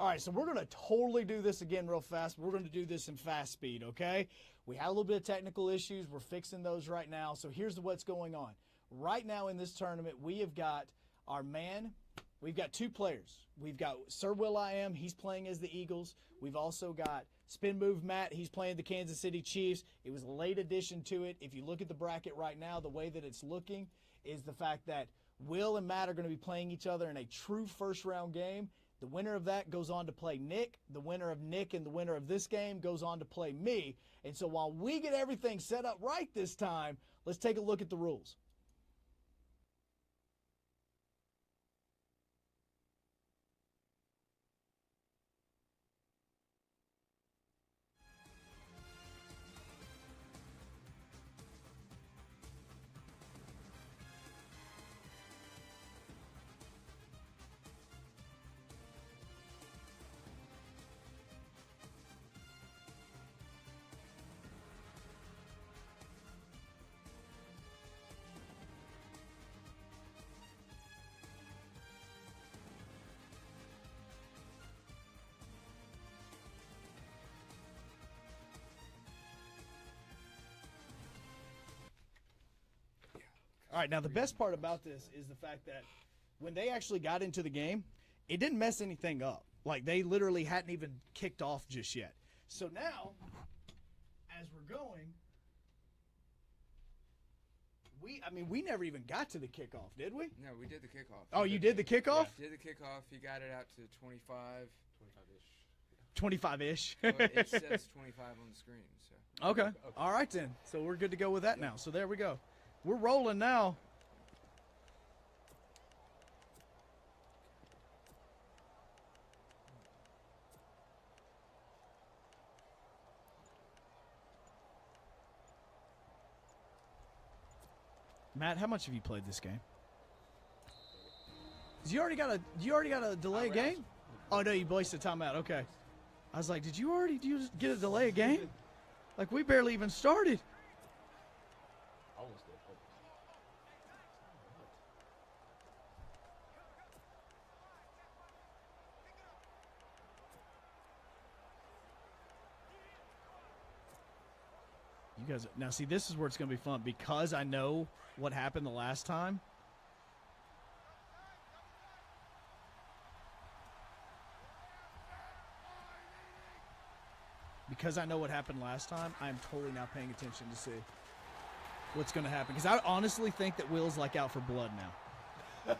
All right, so we're going to totally do this again real fast. We're going to do this in fast speed, okay? We had a little bit of technical issues. We're fixing those right now. So here's what's going on. Right now in this tournament, we have got our man. We've got two players. We've got Sir Will.i.am. He's playing as the Eagles. We've also got Spin Move Matt. He's playing the Kansas City Chiefs. It was a late addition to it. If you look at the bracket right now, the way that it's looking is the fact that Will and Matt are going to be playing each other in a true first-round game. The winner of that goes on to play Nick. The winner of Nick and the winner of this game goes on to play me. And so while we get everything set up right this time, let's take a look at the rules. All right, now the best part about this is the fact that when they actually got into the game, it didn't mess anything up. Like, they literally hadn't even kicked off just yet. So now, as we're going, we never even got to the kickoff, did we? No, we did the kickoff. Oh, you did the kickoff? Yeah, did the kickoff. He got it out to 25. 25-ish. Well, it says 25 on the screen. So. Okay. All right, then. So we're good to go with that now. So there we go. We're rolling now. Matt, how much have you played this game? You already got a delay game? Oh no, you wasted timeout. Okay. I was like, did you get a delay game? Like, we barely even started. You guys, now see, this is where it's going to be fun because I know what happened the last time. Because I know what happened last time, I'm totally now paying attention to see what's going to happen. Because I honestly think that Will's like out for blood now.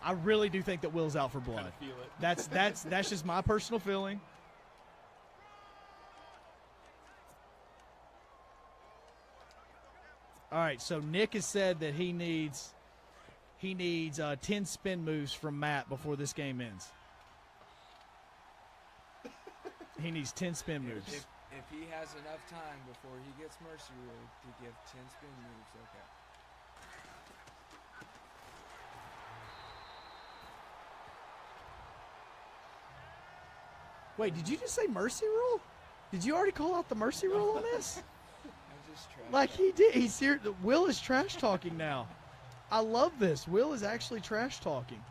I really do think that Will's out for blood. I feel it. That's just my personal feeling. All right, so Nick has said that he needs 10 spin moves from Matt before this game ends. He needs 10 spin moves. If he has enough time before he gets Mercy Rule to give 10 spin moves, okay. Wait, did you just say Mercy Rule? Did you already call out the Mercy Rule on this? Like he did. He's here. Will is trash talking now. I love this. Will is actually trash talking.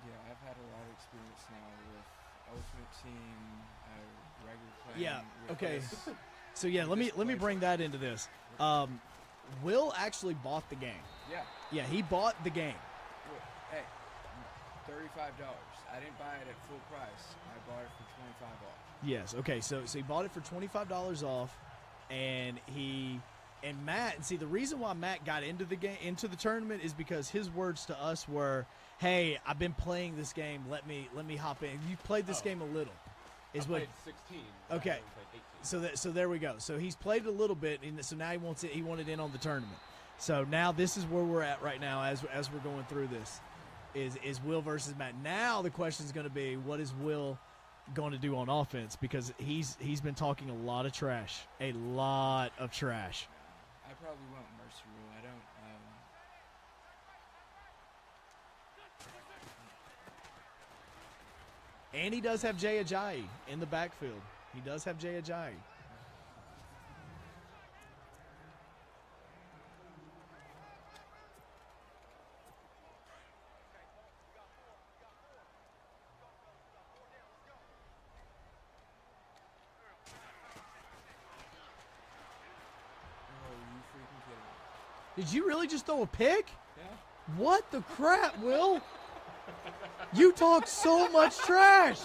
Yeah, I've had a lot of experience now with Ultimate Team, regular playing. Yeah. Okay. So yeah, let me bring that into this. Will actually bought the game. Yeah. Yeah, he bought the game. Hey, $35. I didn't buy it at full price. I bought it for $25 off. Yes. Okay. So he bought it for $25 off, and Matt. And see, the reason why Matt got into the tournament is because his words to us were, "Hey, I've been playing this game. Let me hop in. You played this game a little." I played 16. Okay. Played 18. So there we go. So he's played it a little bit, and so now he wanted in on the tournament. So now this is where we're at right now as we're going through this. Is Will versus Matt. Now the question is going to be, what is Will going to do on offense? Because he's been talking a lot of trash. A lot of trash. I probably won't Mercy Rule. I don't. And he does have Jay Ajayi in the backfield. He does have Jay Ajayi. Did you really just throw a pick? Yeah. What the crap, Will? You talk so much trash.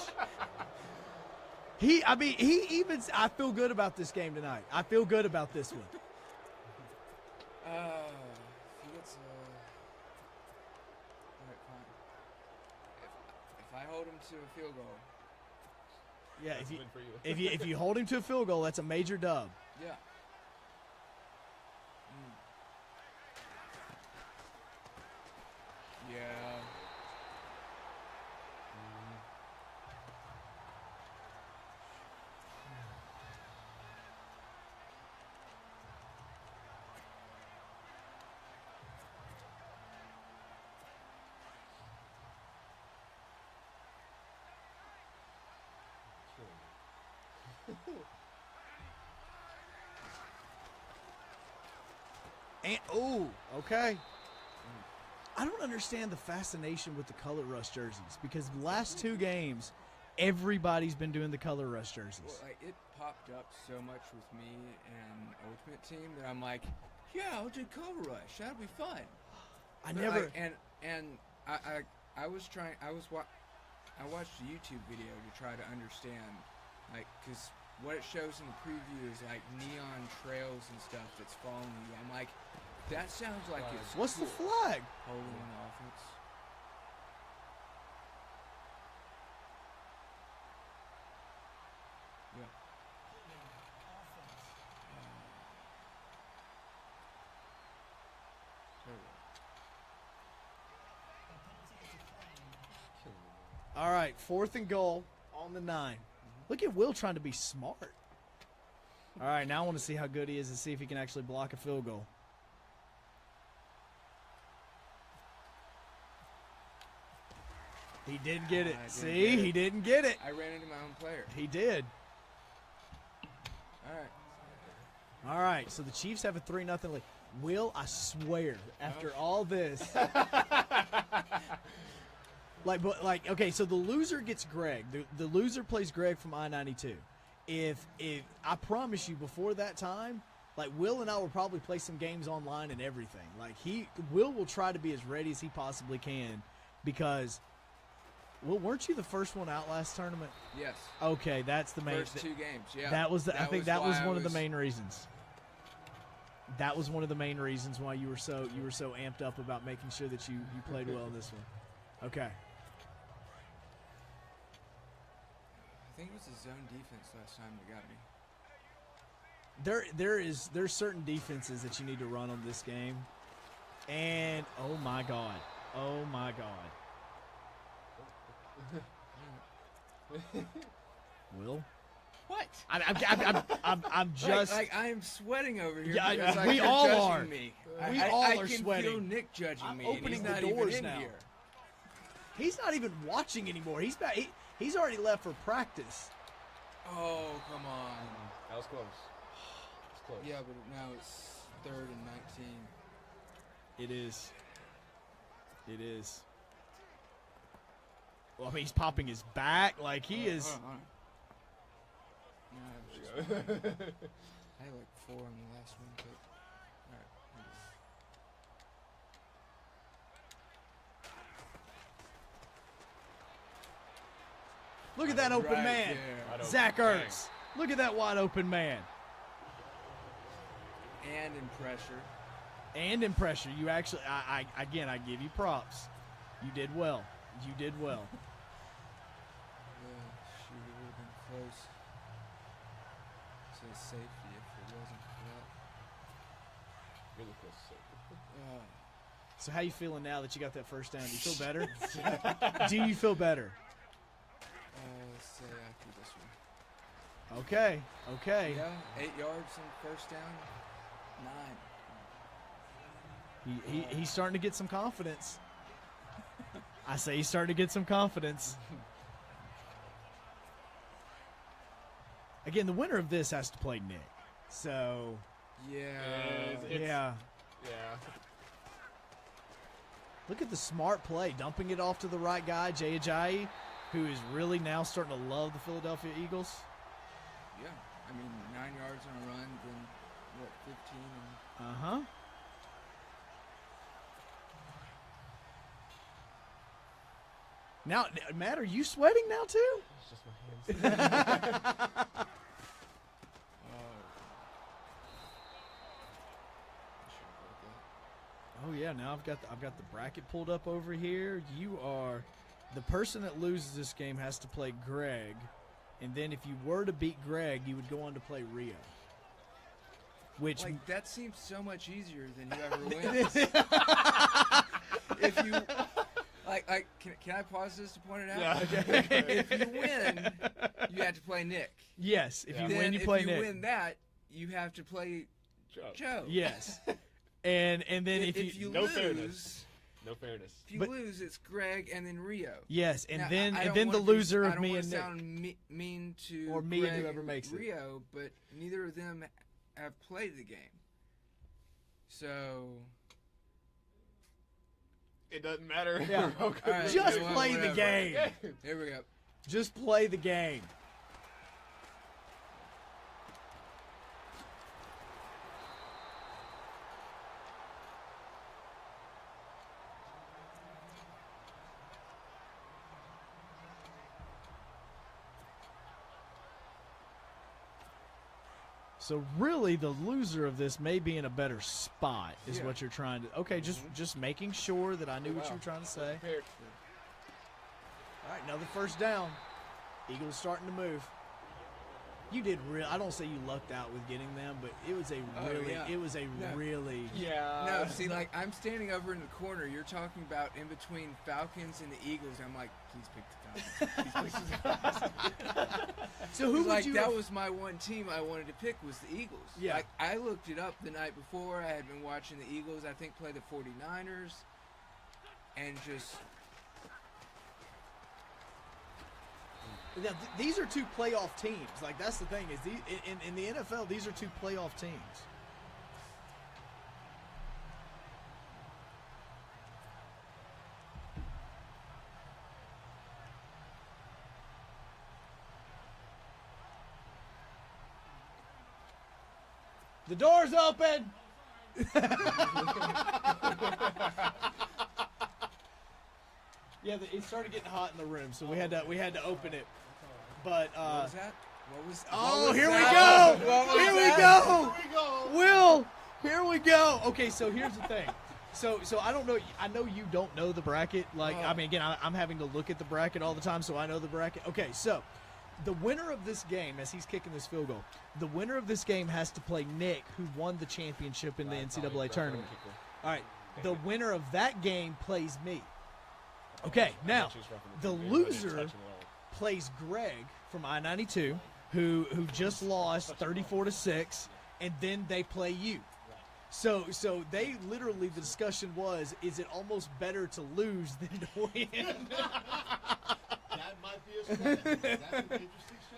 I feel good about this game tonight. I feel good about this one. If he gets all right, fine. If I hold him to a field goal, Yeah, That's a win for you. if you hold him to a field goal, that's a major dub. yeah. Yeah. And okay. I don't understand the fascination with the color rush jerseys because the last 2 games, everybody's been doing the color rush jerseys. Well, like, it popped up so much with me and Ultimate Team that I'm like, yeah, I'll do Color Rush. That'll be fun. I But never. I watched a YouTube video to try to understand, like, because what it shows in the preview is like neon trails and stuff that's following you. I'm like, that sounds like it's What's the cool. flag? Holding on offense. Yeah. All right, 4th and goal on the 9. Look at Will trying to be smart. All right, now I want to see how good he is and see if he can actually block a field goal. He did get it. I didn't See, get it. he didn't get it. I ran into my own player. He did. All right. All right, so the Chiefs have a 3-0 lead. Will, I swear, after all this, okay, so the loser gets Greg. The loser plays Greg from I-92. If I promise you, before that time, like Will and I will probably play some games online and everything. Like Will will try to be as ready as he possibly can, because, Will, weren't you the first one out last tournament? Yes. Okay, that's the main. First 2 games. Yeah. That was I think that was why one of the main reasons. That was one of the main reasons why you were so amped up about making sure that you played well in this one. Okay. I think it was the zone defense last time that got me. There's certain defenses that you need to run on this game, and oh my god, Will, What? I'm just like I am sweating over here. Yeah, because, like, we you're all judging are. Me. We I all are can sweating. feel Nick judging I'm me, and opening he's the not doors even in now. here. He's not even watching anymore. He's back. He's already left for practice. Oh, come on. That was close. It's close. Yeah, but now it's 3rd and 19. It is. It is. Well, I mean, he's popping his back like he is. Hold on. No, I was just, I had like 4 on the last one, but all right. Look at that open Right man, there. Wide open. Zach Bang. Ertz. Look at that wide open man. And in pressure. And in pressure, you actually, I give you props. You did well. You did well. Yeah, shoot, it would have been close to safety if it wasn't for that. Really close. So. So how you feeling now that you got that first down? Do you feel better? Do you feel better? Let's say after this one. Okay. Okay. Yeah, 8 yards on first down. 9. He's starting to get some confidence. I say he's starting to get some confidence. Again, the winner of this has to play Nick. So, Yeah. It's- yeah. Yeah. Look at the smart play, dumping it off to the right guy, Jay Ajayi, who is really now starting to love the Philadelphia Eagles. Yeah. I mean, 9 yards on a run, then what, 15? And Uh-huh. Now, Matt, are you sweating now too? It's just my hands. Oh yeah, now I've got the bracket pulled up over here. You are the person that loses this game has to play Greg, and then if you were to beat Greg, you would go on to play Rio. Which Like, that seems so much easier than whoever wins. If you like, can I pause this to point it out? Yeah. Okay. If you win, you have to play Nick. yes, if Yeah. you Then win, you if play you Nick. win that, you have to play Joe. Yes, and then If you No lose, fairness. No fairness. if you But- lose, it's Greg and then Rio. yes, and Now, then I and don't then the wanna be- loser I of don't me wanna and Nick. sound mean to Or me and Greg whoever makes it. Rio, but neither of them have played the game. So It doesn't matter. Yeah. We're all good. All right. Just well, play the whatever. game. here we go. Just play the game. So really, the loser of this may be in a better spot, is Yeah. what you're trying to. Okay, just making sure that I knew what you were trying to say. Prepared. All right, another first down. Eagles starting to move. You did real. I don't say you lucked out with getting them, but it was a Oh, really. yeah. It was a No. really. Yeah. No, see, like, I'm standing over in the corner. You're talking about in between Falcons and the Eagles. I'm like, please pick the Falcons. Please pick the Falcons. So who would like, you? that have- was my one team I wanted to pick was the Eagles. Yeah. Like, I looked it up the night before. I had been watching the Eagles, I think, play the 49ers. And just, Now, these are two playoff teams. Like that's the thing is, in the NFL, these are two playoff teams. The door's open. Yeah, it started getting hot in the room, so we had to open it. But what was that? What was oh, what was here we that? go! What was Here we that? go! Here we go. Will, here we go. Okay, so here's the thing. So I don't know. I know you don't know the bracket. Like, I mean, again, I'm having to look at the bracket all the time, so I know the bracket. Okay, so the winner of this game, as he's kicking this field goal, the winner of this game has to play Nick, who won the championship in the NCAA tournament. All right, the winner of that game plays me. Okay, now the loser plays Greg from I-92, who just lost 34-6, and then they play you. So they literally, the discussion was, is it almost better to lose than to win? That might be a strategy. That's an interesting strategy.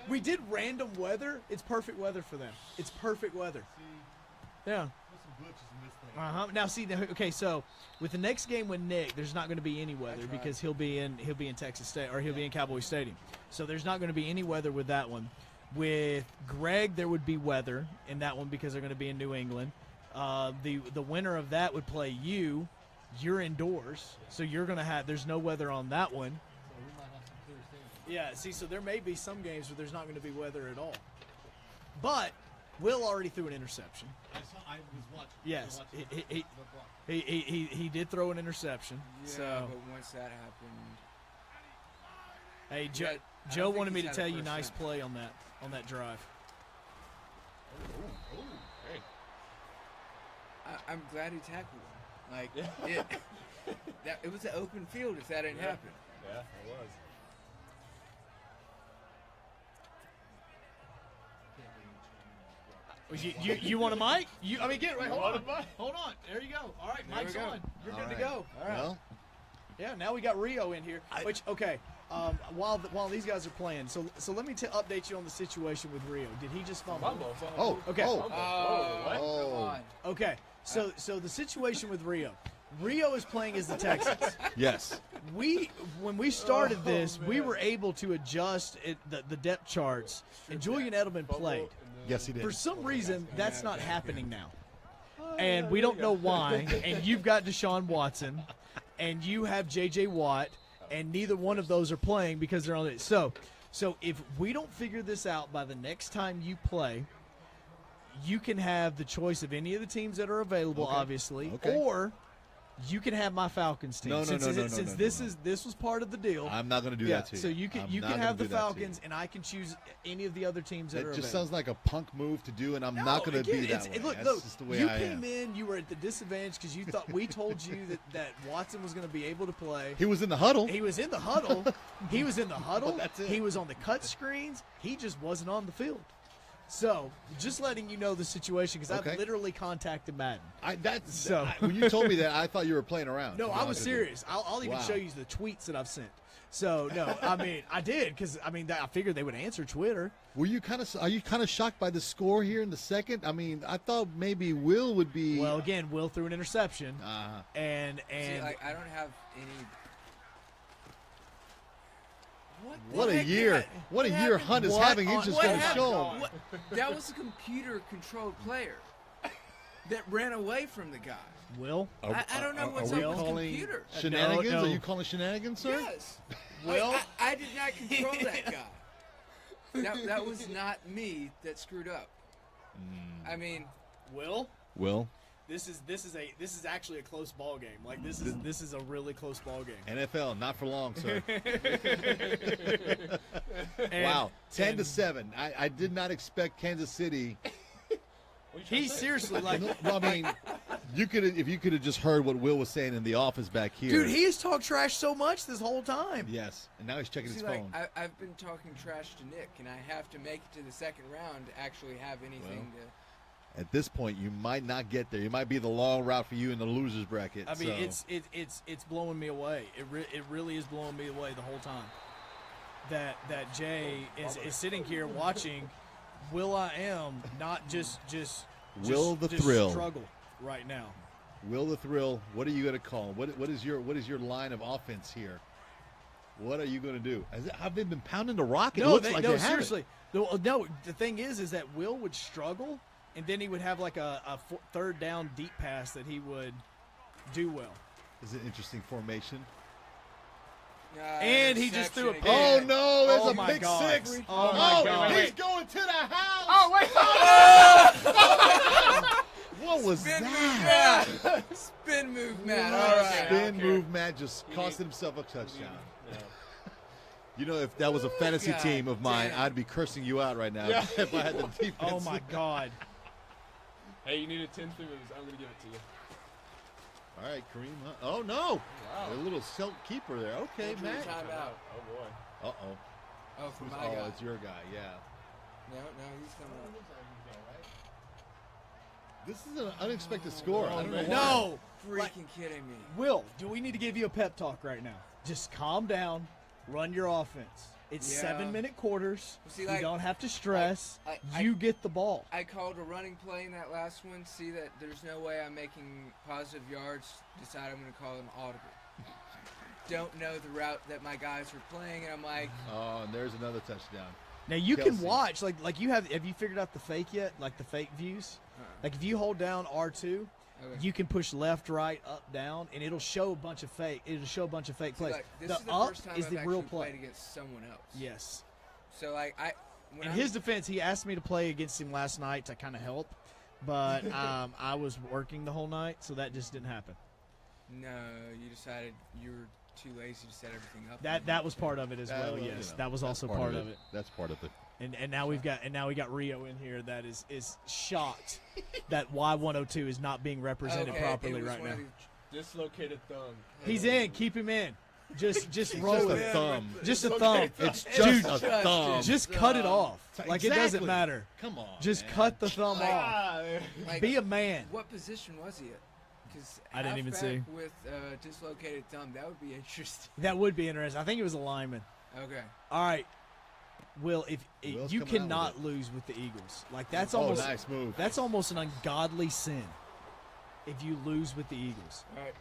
We did random weather. It's perfect weather for them. It's perfect weather. See, Yeah. there's some glitches in this thing. Uh-huh. Now see, okay, so with the next game with Nick, there's not going to be any weather because he'll be in Texas State, or he'll be in Cowboy Stadium. So there's not going to be any weather with that one. With Greg, there would be weather in that one because they're going to be in New England. The winner of that would play you. You're indoors, so you're going to have. There's no weather on that one. So we might have some clear sailing. Yeah. See, so there may be some games where there's not going to be weather at all. But Will already threw an interception. I was watching. Yes, I was watching he- the block. He did throw an interception. Yeah, So but once that happened, hey, Yeah, I don't Joe think wanted me he's to had a tell you first nice down. play on that drive. Hey. I'm glad he tackled him. Like, it was an open field if that didn't happen. Yeah, it was. You want a mic? I mean, get it right. Hold want on. a mic? Hold on. There you go. All right, There we mic's go. on. You're All good to right. go. All right. Well, Yeah. Now we got Rio in here. Which okay. While these guys are playing, so let me update you on the situation with Rio. Did he just fumble? oh, Okay. oh, Come Oh. on. Okay. So the situation with Rio. Rio is playing as the Texans. yes. When we started this, we were able to adjust the depth charts, and Julian Edelman played. Yes, he did. For some reason, that's not happening now. And we don't know why. And you've got Deshaun Watson, and you have J.J. Watt, and neither one of those are playing because they're on it. So if we don't figure this out by the next time you play, you can have the choice of any of the teams that are available, Okay. obviously, Okay. or you can have my Falcons team. No, since no, this was part of the deal. I'm not going to do yeah, that to you. so you can I'm you not can gonna have the do that to you. Falcons, and I can choose any of the other teams that That are just available. sounds like a punk move to do, and I'm not going to be again, that way. Look, That's look, just the way you I came am. in, you were at the disadvantage because you thought we told you that Watson was going to be able to play. He was in the huddle. He was in the huddle. He was in the huddle. But that's it. He was on the cut screens. He just wasn't on the field. So, just letting you know the situation because Okay. I've literally contacted Madden. When you told me that, I thought you were playing around. No, to be I was honest with you. serious. I'll even Wow. show you the tweets that I've sent. So, no, I mean, I did because, I figured they would answer Twitter. Are you kind of shocked by the score here in the second? I mean, I thought maybe Will would be. Well, again, Will threw an interception. Uh-huh. And See, like, I don't have any. What a heck year! did What a what year happened? Hunt is What having. He's on- just what going to happened? show him. What? That was a computer-controlled player that ran away from the guy. Will? I don't know what's Are we up with calling computer. shenanigans? No. Are you calling shenanigans, sir? Yes. Will? I did not control that guy. That was not me that screwed up. I mean, Will? Will, This is actually a close ball game. Like this is a really close ball game. NFL, not for long, sir. And- Wow, 10 to and 7. I did not expect Kansas City. He's seriously like, Well, I mean, if you could have just heard what Will was saying in the office back here. dude, he has talked trash so much this whole time. Yes, and now he's checking his see, like, phone. I've been talking trash to Nick, and I have to make it to the second round to actually have anything to. At this point, you might not get there. It might be the long route for you in the losers bracket. I mean, so. it's blowing me away. It really is blowing me away the whole time. That Jay is sitting here watching Will I Am not just Will the just Thrill. struggle right now. Will the Thrill. What are you going to call? What is your line of offense here? What are you going to do? Have they been pounding the rock? It looks like they haven't. seriously. No, the thing is that Will would struggle, and then he would have like a third down deep pass that he would do well. Is it interesting formation? And he just threw a interception pick. Oh again. no! There's Oh a my pick God. six. Oh my God. He's going to the house. Oh wait! What was Spin move, that? Matt. Spin move, Matt. All right. Spin move, Matt just costed himself a touchdown. You know, if that was a fantasy God team of mine, damn. I'd be cursing you out right now Yeah. if I had the defense. Oh my God. Hey, you needed 10 moves. I'm gonna give it to you. All right, Kareem. Oh no! Wow. A little silk keeper there. Okay, Injury Matt. timeout. Oh boy. Uh oh. Oh, for my guy. It's your guy. Yeah. No, he's coming up. This is an unexpected score. I don't know why. No. Freaking kidding me. Will, do we need to give you a pep talk right now? Just calm down, run your offense. It's Yeah. 7-minute quarters. See, You like- don't have to stress. I- You get the ball. I called a running play in that last one. See that there's no way I'm making positive yards. Decide I'm going to call an audible. Don't know the route that my guys were playing, and I'm like, Oh, and there's another touchdown. Now you can Kelsey. watch like you have you figured out the fake yet? Like the fake views? Like if you hold down R2, okay. you can push left, right, up, down, and it'll show a bunch of fake. It'll show a bunch of fake See, plays. like, this the is the up first time is I've the real actually play. played against someone else. Yes. So like when In I'm- his defense, he asked me to play against him last night to kind of help, but I was working the whole night, so that just didn't happen. No, you decided you were too lazy to set everything up. That was part of it as well. Well, you Yes, know, that was that's also part of it. That's part of it. And now we got Rio in here that is shocked that Y102 is not being represented Okay, properly it was right one now. of the- Dislocated thumb. He's in. Keep him in. Just roll Just it. a thumb. Just a thumb. It's Dude, just a thumb. Just cut it off. Like it doesn't Exactly. matter. Come on. Just man. cut the thumb off. Ah, like, Be a man. What position was he at? Because I didn't even see. With dislocated thumb, that would be interesting. That would be interesting. I think it was a lineman. Okay. All right. Will, if Will's you coming out cannot with lose with the Eagles, like that's Oh, almost nice move. that's almost an ungodly sin if you lose with the Eagles. All right.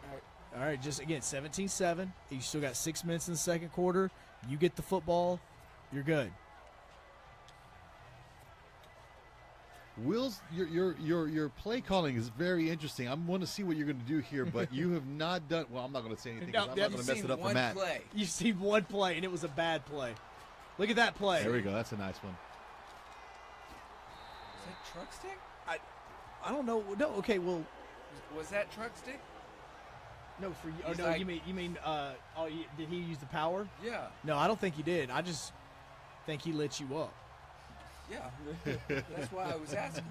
All right, just again 17-7. You still got 6 minutes in the second quarter. You get the football, you're good. Will's, your play calling is very interesting. I'm going to see what you're going to do here, but you have not done. Well, I'm not going to say anything. 'Cause I'm not going to mess it up for Matt. Play. You've seen one play, and it was a bad play. Look at that play. There we go. That's a nice one. Was that truck stick? I don't know. No, okay, well, Was that truck stick? no, for you. Oh, He's no, like- you mean, did he use the power? Yeah. No, I don't think he did. I just think he lit you up. Yeah. That's why I was asking.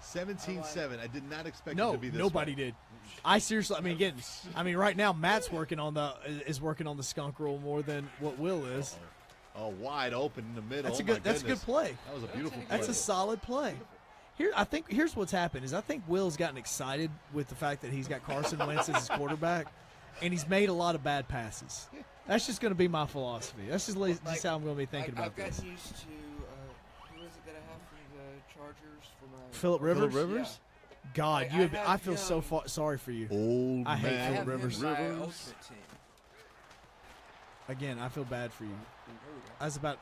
17-7. I did not expect it No, to be this nobody way. did. I seriously, I mean, again, right now Matt's working on the skunk roll more than what Will is. Oh, wide open in the middle. That's Oh, a good. my That's a good goodness. play. That was a beautiful play. That's a solid play. Here's what's happened is I think Will's gotten excited with the fact that he's got Carson Wentz as his quarterback, and he's made a lot of bad passes. That's just going to be my philosophy. That's just how I'm going to be thinking about I've this. gotten used to who is it that I have from the Chargers for my Phillip Rivers. Phillip Rivers? God, Like, you have, I have I feel so him- sorry for you. Old I hate man I Phillip have Rivers. him by Ultimate Team. Again, I feel bad for you. There we go. That's about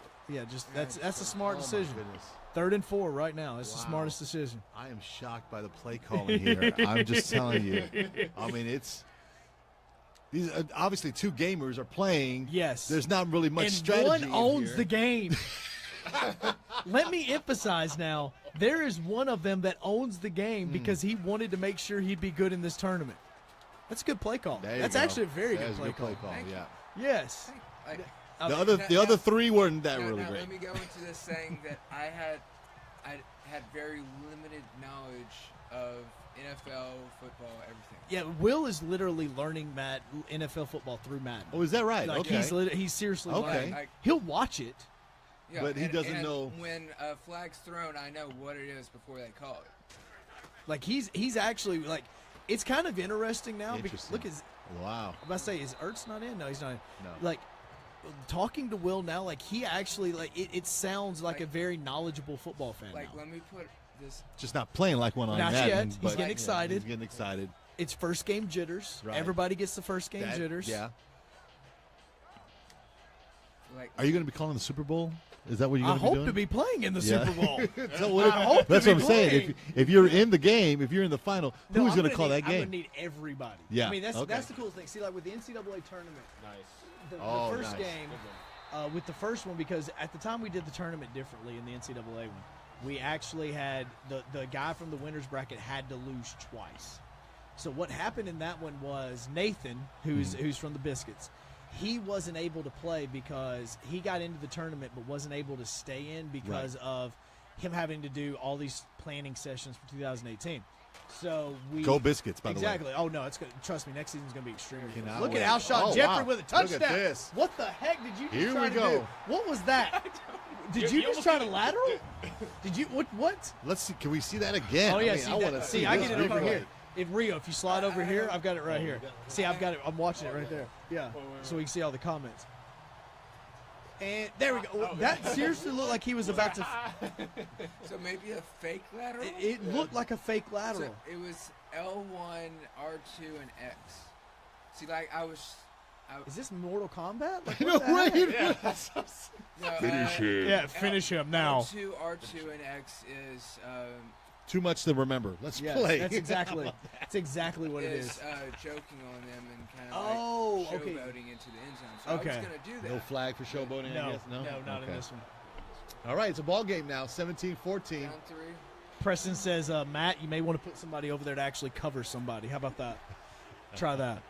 just that's a Oh, smart my decision. goodness. 3rd and 4 right now. It's the Wow. smartest decision. I am shocked by the play calling here. I'm just telling you. I mean, these obviously two gamers are playing. Yes. There's not really much And strategy. one in owns here. the game. Let me emphasize now, there is one of them that owns the Hmm. game because he wanted to make sure he'd be good in this tournament. That's a good play call. There you That's go. actually a very That good is a play call. Thank you. Yeah. Yes. Like, The other three weren't that now, really now great. let me go into this saying that I had very limited knowledge of NFL, football, everything. Yeah, Will is literally learning NFL football through Madden. Oh, is that right? Like okay. he's seriously Okay. learning. Like, He'll watch it. yeah, But he doesn't and know- when a flag's thrown. I know what it is before they call it. Like he's actually like it's kind of interesting now because Interesting. look is Wow. I'm about to say is Ertz not in? No, he's not in. No. Like talking to Will now, like he actually like it sounds like a very knowledgeable football fan. Like, now. let me put this. Just not playing like one on Not Madden. yet. He's but- getting excited. He's getting excited. It's first game jitters. Right. Everybody gets the first game That- jitters. Yeah. Like, Are you going to be calling the Super Bowl? Is that what you're I going to be hope doing? to be playing in the Yeah. Super Bowl. So what- I hope to that's be what I'm saying. playing. If you're in the game, if you're in the final, No, who's I'm going to gonna call need- that I'm game? gonna need everybody. Yeah, I mean that's okay. the cool thing. See, like with the NCAA tournament, Nice. the Oh, first nice. game with the first one, because at the time we did the tournament differently in the NCAA one, we actually had the guy from the winners bracket had to lose twice. So what happened in that one was Nathan, who's from the Biscuits, he wasn't able to play because he got into the tournament but wasn't able to stay in because of him having to do all these planning sessions for 2018. So we Go Biscuits, by the way. exactly. Oh no, it's good. Trust me, next season's gonna be extremely fun. Cannot Look wait. at Alshon Oh, Jeffrey wow. with a Look at touchdown. this. What the heck did you just Here try we to go. do? What was that? Did you just try to lateral? Did you what? Let's see. Can we see that again? Oh yeah, I mean, see, I want to see. I this get it over replay. here. If Rio, if you slide over here, I've got it right here. See, I've got it. I'm watching it right there. Yeah, so we can see all the comments. And there we go. That seriously looked like he was about to. so maybe a fake lateral. It looked like a fake So lateral. it was L1, R2, and X. See, like I was. Is this Mortal Kombat? Like, No, what the heck? right. No, Finish him. Yeah, finish him now. R2, and X is Too much to remember. Let's Yes, play. that's exactly what it is. joking on them and kind Oh, of like okay. showboating into the end zone. So Okay. I was gonna do that. No flag for showboating, I No, guess? No, not Okay. in this one. All right, it's a ball game now, 17-14. Down 3. Preston says, Matt, you may want to put somebody over there to actually cover somebody. How about that? Try that.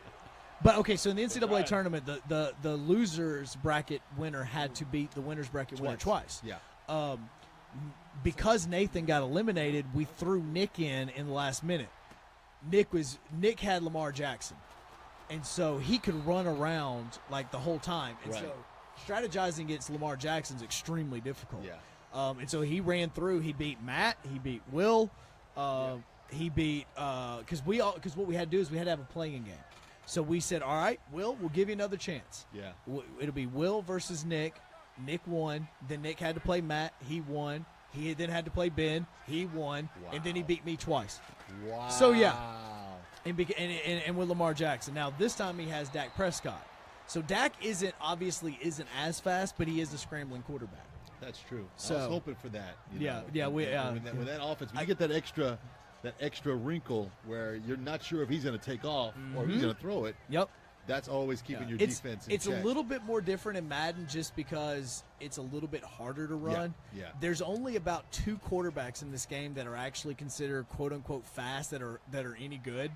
But okay, so in the NCAA tournament, the losers bracket winner had to beat the winners bracket winner twice. Yeah. Because Nathan got eliminated, we threw Nick in the last minute. Nick had Lamar Jackson, and so he could run around like the whole time. And Right. so strategizing against Lamar Jackson's extremely difficult. Yeah. And so he ran through. He beat Matt. He beat Will. He beat because what we had to do is we had to have a playing game. So we said, all right, Will, we'll give you another chance. Yeah. It'll be Will versus Nick. Nick won. Then Nick had to play Matt. He won. He then had to play Ben. He won. And then he beat me twice. Wow. So, yeah. And with Lamar Jackson. Now, this time he has Dak Prescott. So Dak isn't as fast, but he is a scrambling quarterback. That's true. I So- was hoping for that. Yeah, know. yeah, we- When that offense, when you get that extra wrinkle where you're not sure if he's going to take off or he's going to throw it, Yep. that's always keeping your it's, defense in It's check. a little bit more different in Madden just because it's a little bit harder to run. yeah. There's only about 2 quarterbacks in this game that are actually considered quote unquote fast that are any good.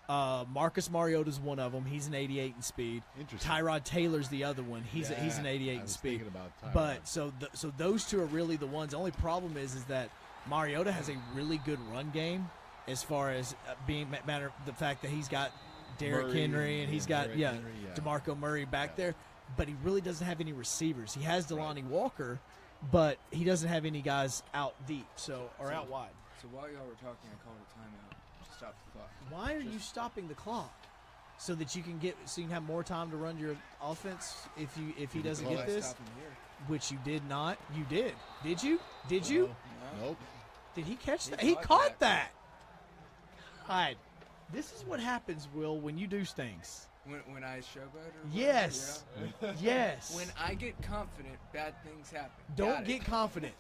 Marcus Mariota's one of them. He's an 88 in speed. Interesting. Tyrod Taylor's the other one. He's an 88 I in was speed. thinking about Tyrod. But so those two are really the ones. The only problem is that Mariota has a really good run game as far as being matter the fact that he's got Derrick Murray Henry and he's got Derrick Henry, yeah. DeMarco Murray back Yeah. there, but he really doesn't have any receivers. He has Delanie Walker, but he doesn't have any guys out deep or out wide. So while y'all were talking, I called a timeout to stop the clock. Why are you stopping the clock? So that you can have more time to run your offense if he doesn't Well, get I this, stopped him here. which you did not. You did. Did you? Did you? Nope. Did he catch He that? He caught caught that. that. God, this is what happens, Will, when you do things. When I showboat or Yes. whatever, Yes. yeah. When I get confident, bad things happen. Don't Got it. get confident.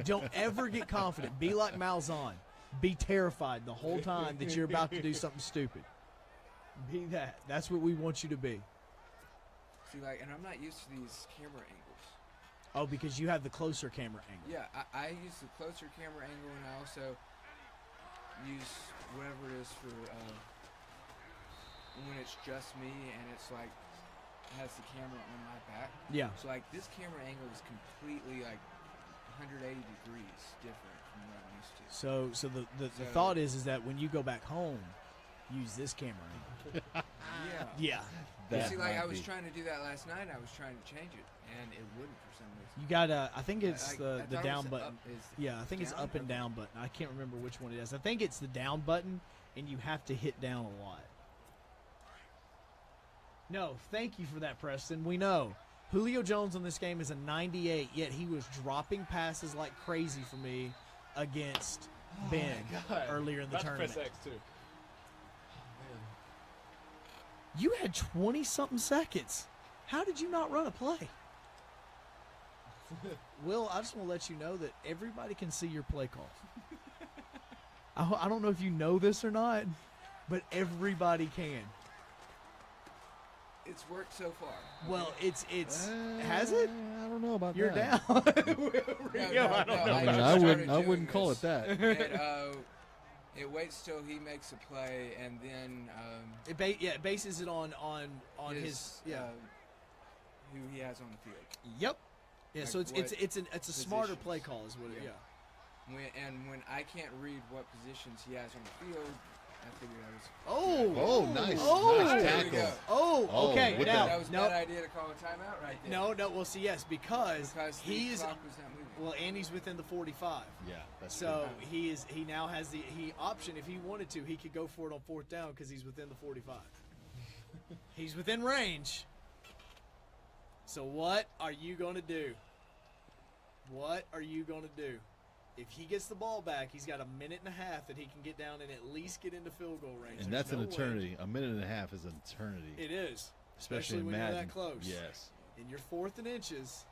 Don't ever get confident. Be like Malzahn. Be terrified the whole time that you're about to do something stupid. Be that. That's what we want you to be. See, and I'm not used to these camera angles. Oh, because you have the closer camera angle. Yeah, I use the closer camera angle, and I also use whatever it is for when it's just me and it's has the camera on my back. Yeah. So this camera angle is completely 180 degrees different from what I'm used to. So the thought is that when you go back home, use this camera angle. Yeah. Yeah. That See, might I was be. trying to do that last night. I was trying to change it, and it wouldn't for some reason. You got I think it's I the thought it down was button. up. Is Yeah, I think it's down? up and Okay. down button. I can't remember which one it is. I think it's the down button, and you have to hit down a lot. No, thank you for that, Preston. We know. Julio Jones on this game is a 98, yet he was dropping passes like crazy for me against Ben God. earlier in the That's tournament. press X too. You had 20-something seconds. How did you not run a play? Will, I just want to let you know that everybody can see your play calls. I don't know if you know this or not, but everybody can. It's worked so far. Well, it's has it? I don't know about You're that. down. No, I don't know. I, mean, just I started wouldn't doing call this. it that. It waits till he makes a play, and then It bases it on his who he has on the field. Yep. Yeah, so Like it's what a smarter positions. play call is what it. Yeah. Yeah. When I can't read what positions he has on the field, I figured I was. Oh. Oh, nice. Oh. Nice There we tackle. go. Oh. Oh, Okay. with Now, That was a no, bad idea to call a timeout right there. no. Well, see, yes, because Because the he's clock was not moving. well, and he's within the 45. Yeah, that's So he now has the option if he wanted to, he could go for it on 4th down because he's within the 45. He's within range. So what are you going to do? What are you going to do? If he gets the ball back, he's got a minute and a half that he can get down and at least get into field goal range. And There's that's an no way. eternity. A minute and a half is an eternity. It is. especially in when Madden. you're that close. Yes. And you're 4th and inches.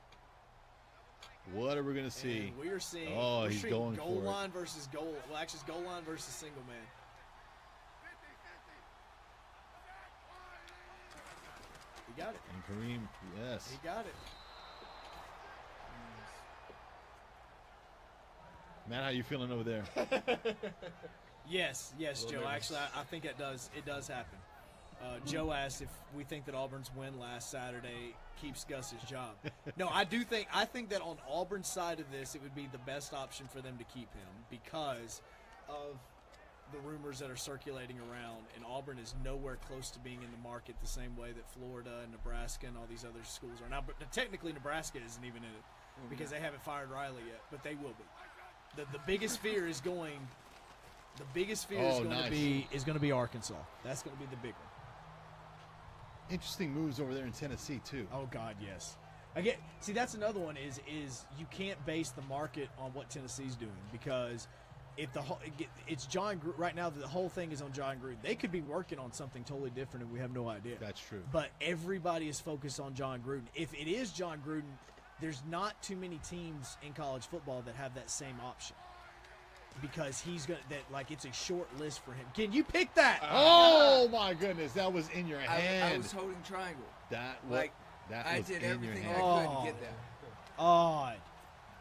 What are we going to see? And we are seeing, Oh, we're he's seeing going goal for it. line versus goal. Well, actually, it's goal line versus single man. He got it. And Kareem, yes. He got it. Matt, how you feeling over there? Yes, Little Joe. nervous. Actually, I think it does happen. Joe asked if we think that Auburn's win last Saturday keeps Gus's job. No, I think that on Auburn's side of this, it would be the best option for them to keep him because of the rumors that are circulating around, and Auburn is nowhere close to being in the market the same way that Florida and Nebraska and all these other schools are now. But technically, Nebraska isn't even in it because they haven't fired Riley yet, but they will be. The biggest fear is going. The biggest fear Oh, is going to be Arkansas. That's going to be the big one. Interesting moves over there in Tennessee too. Oh God, yes. See, that's another one is you can't base the market on what Tennessee's doing because if it's John right now, the whole thing is on John Gruden. They could be working on something totally different and we have no idea. That's true. But everybody is focused on John Gruden. If it is John Gruden, there's not too many teams in college football that have that same option. Because he's gonna it's a short list for him. Can you pick that? Oh my goodness, that was in your I hand. was holding triangle. that Like, that I was did in your everything hand. I could to get that. Odd.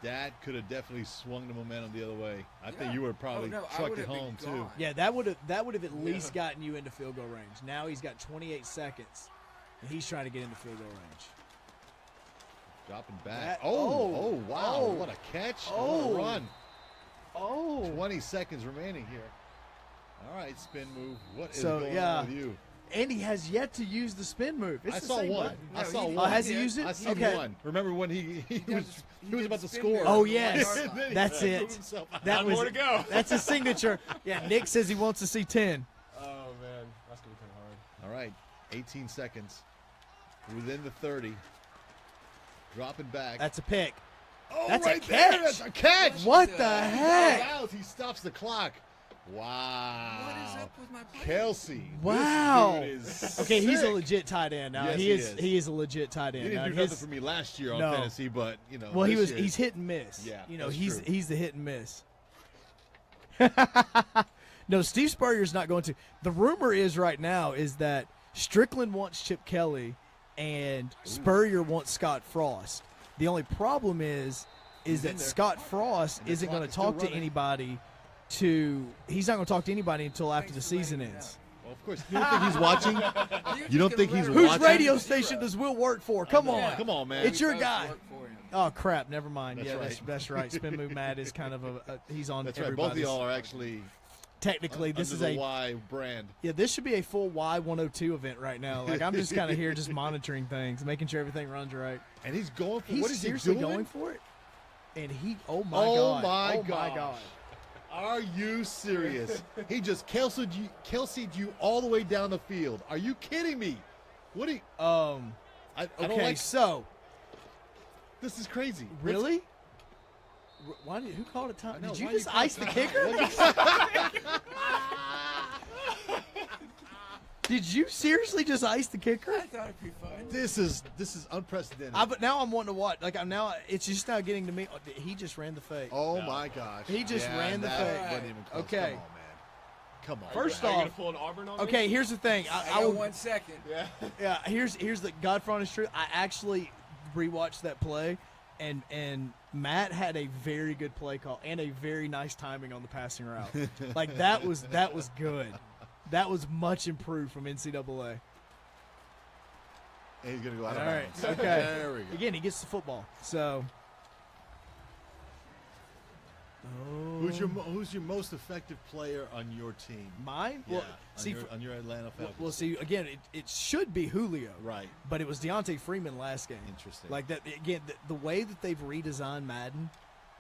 That could have definitely swung the momentum the other way. I think Yeah. you would have probably I trucked would it have been home too. gone. Yeah, that would have at least gotten you into field goal range. Now he's got 28 seconds, and he's trying to get into field goal range. Dropping back. That- oh, wow. oh. What a catch. Oh. What a run. Oh. 20 seconds remaining here. All right, spin move. What is So, going yeah. on with you? And he has yet to use the spin move. It's I the saw same one. button. I No, saw he- one. Oh, has he did. used it? I seen Okay. one. Remember when he was about to spin score? move. Oh, Yeah. yes. Then he That's moved it. himself out. That was more to go. That's his signature. Yeah, Nick says he wants to see 10. Oh man, that's gonna be kind of hard. All right, 18 seconds. Within the 30. Dropping back. That's a pick. oh, that's a right there. catch. That's a catch. What the the heck? heck? Out. He stops the clock. Wow. What is up with my play? Kelsey. Wow. This dude is Okay, he's a sick. legit tight end now. Yes, he he is. is. He is a legit tight He end. didn't Now, do his- nothing for me last year on No. fantasy, but Well, this he's year- hit and miss. Yeah, you know, that's he's true. the hit and miss. No, Steve Spurrier's not going to. The rumor is right now is that Strickland wants Chip Kelly and Spurrier wants Scott Frost. The only problem is in that there. Scott Frost And the isn't clock going to is still talk to running. anybody. He's not going to talk to anybody until after the Thanks for laying season it ends. Well, of course. You don't think he's watching? You're You don't just think gonna he's let him Whose watching? radio station does Will work for? Come on. Yeah. Come on, man. It's your We both guy. work for him. Oh crap! Never mind. That's Yeah, right. that's right. Spin move Matt is kind of he's on That's right. Both of everybody's. y'all are actually Technically, this under is the a Y brand. yeah. This should be a full Y102 event right now. Like I'm just kind of here, just monitoring things, making sure everything runs right. And he's going for He's what is seriously he doing? going for it, and he. Oh my Oh god! my oh my gosh. god! Are you serious? He just Kelsey'd you all the way down the field. Are you kidding me? What do you? I don't Okay, like. so This is crazy. really, why did who called it time? I know, Did you why just you call it ice the time? kicker? Did you seriously just ice the kicker? I thought it'd be fun. This is unprecedented. But now I'm wanting to watch. Like I'm now, it's just now getting to me. Oh, he just ran the fake. oh my gosh. He just Yeah, ran the that fake. wasn't even close. Okay. Come on, man. Come on. First Are you off- gonna pull an Auburn on me? Okay, here's the thing. I I got will. 1 second. Yeah. Yeah, here's the Godfront is true. I actually rewatched that play, and Matt had a very good play call and a very nice timing on the passing route. Like that was good. That was much improved from NCAA. And he's gonna go out All of right, bounds. okay. There we go. Again, he gets the football. So. Oh. Who's your most effective player on your team? Mine? Yeah, Well, see, on your Atlanta Falcons. well, see, again, it should be Julio. Right. But it was Deontay Freeman last game. Interesting. Like that again, the way that they've redesigned Madden,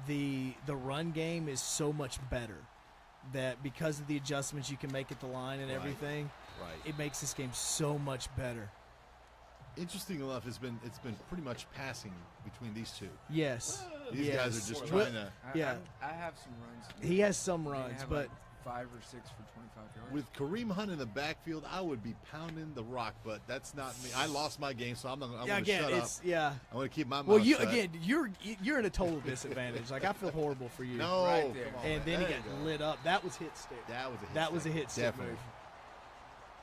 the run game is so much better. That because of the adjustments you can make at the line and Right. everything, Right. it makes this game so much better. Interesting enough, it's been pretty much passing between these two. Yes. These yes. guys are just Well, trying to. Yeah. I have some runs. He has some I runs, have but like 5 or 6 for 25 yards. With Kareem Hunt in the backfield, I would be pounding the rock, but that's not me. I lost my game, so I'm yeah, going to again, shut up. it's yeah. I'm going to keep my mouth Well, you shut. again, you're in a total disadvantage. Like I feel horrible for you. No, Right there. come on, And man. then he There got you go. lit up. That was hit stick. That was a hit. That was a hit stick Definitely. move.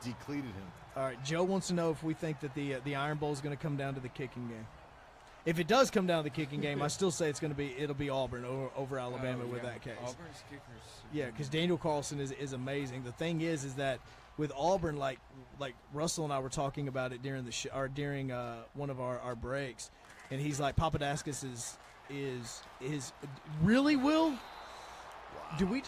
Decleated him. All right, Joe wants to know if we think that the Iron Bowl is going to come down to the kicking game. If it does come down to the kicking game, I still say it'll be Auburn over Alabama Oh, with yeah. that case. Auburn's kickers. Yeah, because Daniel Carlson is amazing. The thing is that with Auburn, like Russell and I were talking about it during the or during one of our breaks, and he's like, Papadakis is really Will. Do you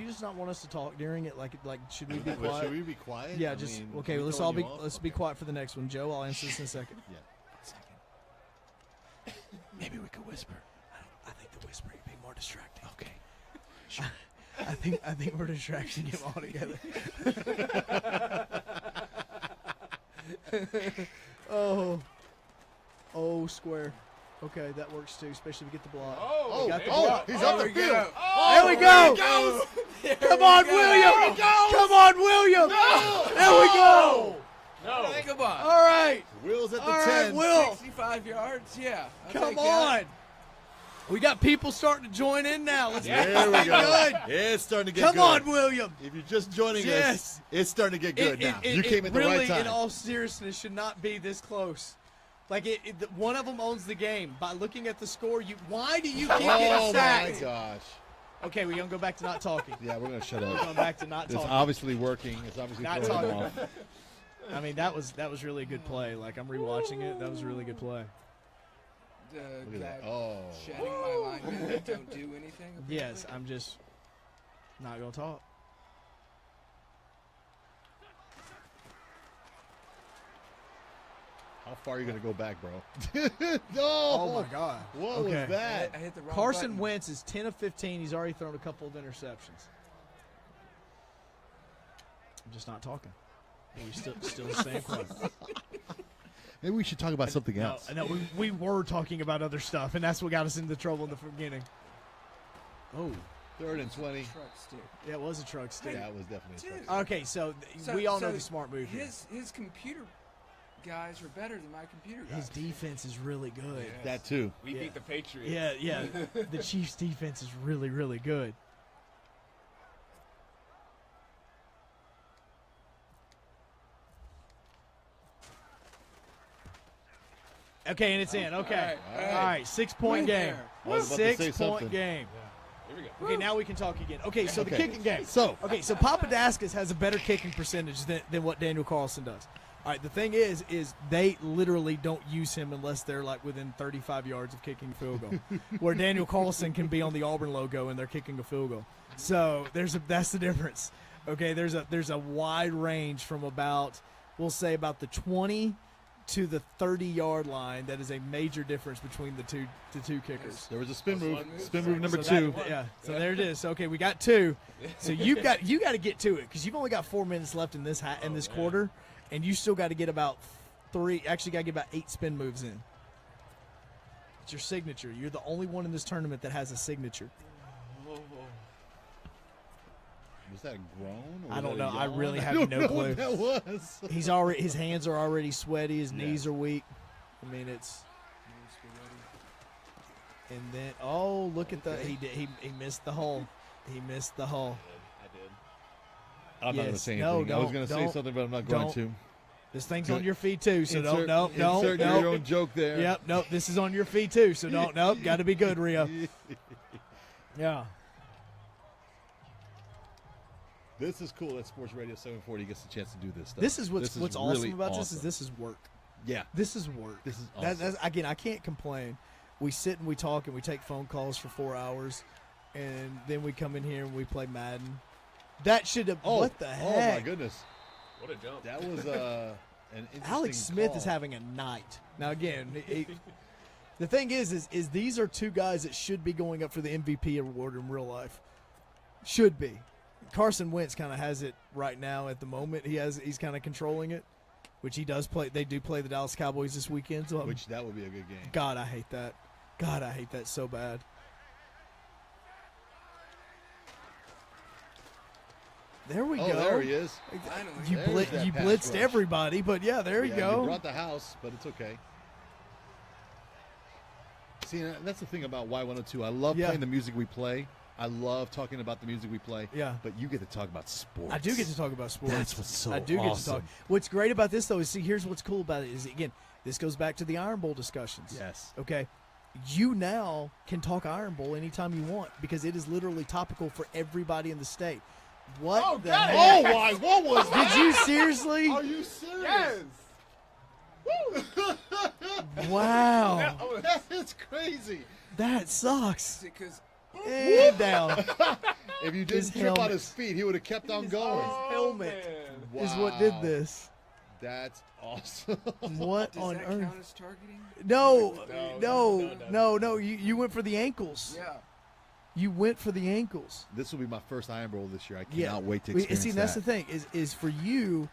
just not want us to talk during it? Like should we be Well, quiet? should we be quiet? Yeah, I just mean, okay. we Let's throwing all be you off? let's be Okay. quiet for the next one. Joe, I'll answer this in a second. Yeah. Maybe we could whisper. I think the whispering would be more distracting. Okay. Sure. I think we're distracting him altogether. Oh, square. Okay, that works too, especially if we get the block. Oh, got the oh, block. he's There up the we field. go. There we go. Come on, go. William. Come on, William. There we go. No. Think Come on. All right. Will's at the All 10. right, Will. 65 yards. Yeah. I'll Come take that. on. We got people starting to join in now. Let's There get we this go. good. It's starting to get Come good. on, William. If you're just joining Yes. us, it's starting to get good now. You came at the really, right time. in all seriousness, should not be this close. Like, one of them owns the game. By looking at the score, why do you keep oh getting my sacked? gosh. Okay, we're going to go back to not talking. Yeah, we're going to shut We're up. going back to not It's talking. obviously working. It's obviously Not throwing them talking. off. I mean, that was really a good play. Like, I'm rewatching it. That was a really good play. The Look at that. guy Oh. shedding my linemen that don't do anything. apparently. Yes, I'm just not going to talk. How far are you going to go back, bro? no. Oh, my God. What Okay. was that? I hit the wrong Carson button. Wentz is 10 of 15. He's already thrown a couple of interceptions. I'm just not talking. We still staying quiet. Maybe we should talk about something else. No, we were talking about other stuff, and that's what got us into trouble in the beginning. Oh, 3rd and 20. Truck stick. yeah, it was a truck stick. Yeah, it was definitely a Dude. truck. Okay, so, So- we all know so the smart move here. His computer guys are better than my computer guys. His defense is really good. That too. We Yeah. beat the Patriots. Yeah. The Chiefs' defense is really, really good. Okay, and it's in. Okay. All right, 6-point Right game. there. I was about to say 6-point something. game. Here we go. Okay, now we can talk again. Okay, so the Okay. kicking game. So- so Papadakis has a better kicking percentage than what Daniel Carlson does. All right, the thing is they literally don't use him unless they're like within 35 yards of kicking a field goal. Where Daniel Carlson can be on the Auburn logo and they're kicking a field goal. So that's the difference. Okay, there's a wide range from about, we'll say about the 20 to the 30-yard line. That is a major difference between the two kickers. There was a spin move. one move. Spin move number So 2. that- yeah. So there it is. Okay, we got 2. So you got to get to it because you've only got 4 minutes left in this quarter, and you still got to get about 3. Actually, got to get about 8 spin moves in. It's your signature. You're the only one in this tournament that has a signature. Was that a groan? Or I was don't that a know. I yawn? really I have don't no know clue. what that was. His hands are already sweaty. His knees are weak. I mean, it's. And then, look at the he missed the hole. He missed the hole. I'm not going to Yes. say No, anything. I was don't- going to say don't- something, but I'm not going don't. to. This thing's Good. on your feet too, so Insert don't. your own joke there. Yep, nope. This is on your feet too, so don't. Nope, got to be good, Rio. Yeah. This is cool that Sports Radio 740 gets a chance to do this stuff. This is what's really awesome about awesome. this is work. Yeah. This is work. This is That- awesome. that's, again, I can't complain. We sit and we talk and we take phone calls for 4 hours, and then we come in here and we play Madden. That should have. What the heck? Oh, my goodness. What a jump. That was an interesting Alex Smith call. is having a night. Now again, the thing is these are two guys that should be going up for the MVP award in real life. Should be. Carson Wentz kind of has it right now at the moment. He's kind of controlling it, which he does play. They do play the Dallas Cowboys this weekend. So Which that would be a good game. God, I hate that. God, I hate that so bad. There we Oh, go. there he is. Finally. You There's that pass blitzed rush. everybody, but yeah, there you Yeah, go. You brought the house, but it's okay. See, that's the thing about Y102. I love Yeah. playing the music we play. I love talking about the music we play. Yeah. But you get to talk about sports. I do get to talk about sports. That's what's so I do get to awesome. talk. What's great about this, though, is here's what's cool about it is, again, this goes back to the Iron Bowl discussions. Yes. Okay. You now can talk Iron Bowl anytime you want because it is literally topical for everybody in the state. What the heck? Oh, my. What was that? Did you seriously? Are you serious? Yes. Wow. That is crazy. That sucks. Because And down. If you His didn't trip on helmet. his feet, he would have kept on going. Helmet Man. is what did Wow. this. That's awesome. What does on that earth? count as targeting? No. You went for the ankles. Yeah. You went for the ankles. This will be my first Iron Bowl this year. I Yeah. cannot wait to And experience see, that's that. the thing is for you,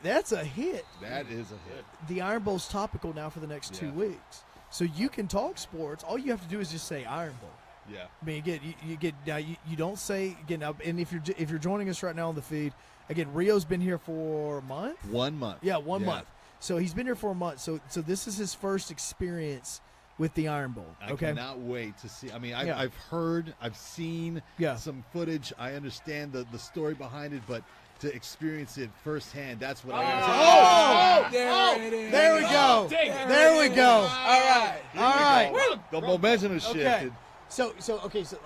that's a hit. That is a hit. The Iron Bowl's topical now for the next 2 Yeah. weeks, so you can talk sports. All you have to do is just say Iron Bowl. Yeah. I mean, again, you get now. You don't say again. Now, and if you're joining us right now on the feed, again, Rio's been here for a month. 1 month. Yeah, 1 month. So he's been here for a month. So this is his first experience with the Iron Bowl. I Okay. cannot wait to see. I mean, Yeah. I've heard, I've seen Yeah. some footage. I understand the story behind it, but to experience it firsthand, that's what I Oh! There it is. There we go. There we go. All right. All right. The momentum is shifted. Okay. So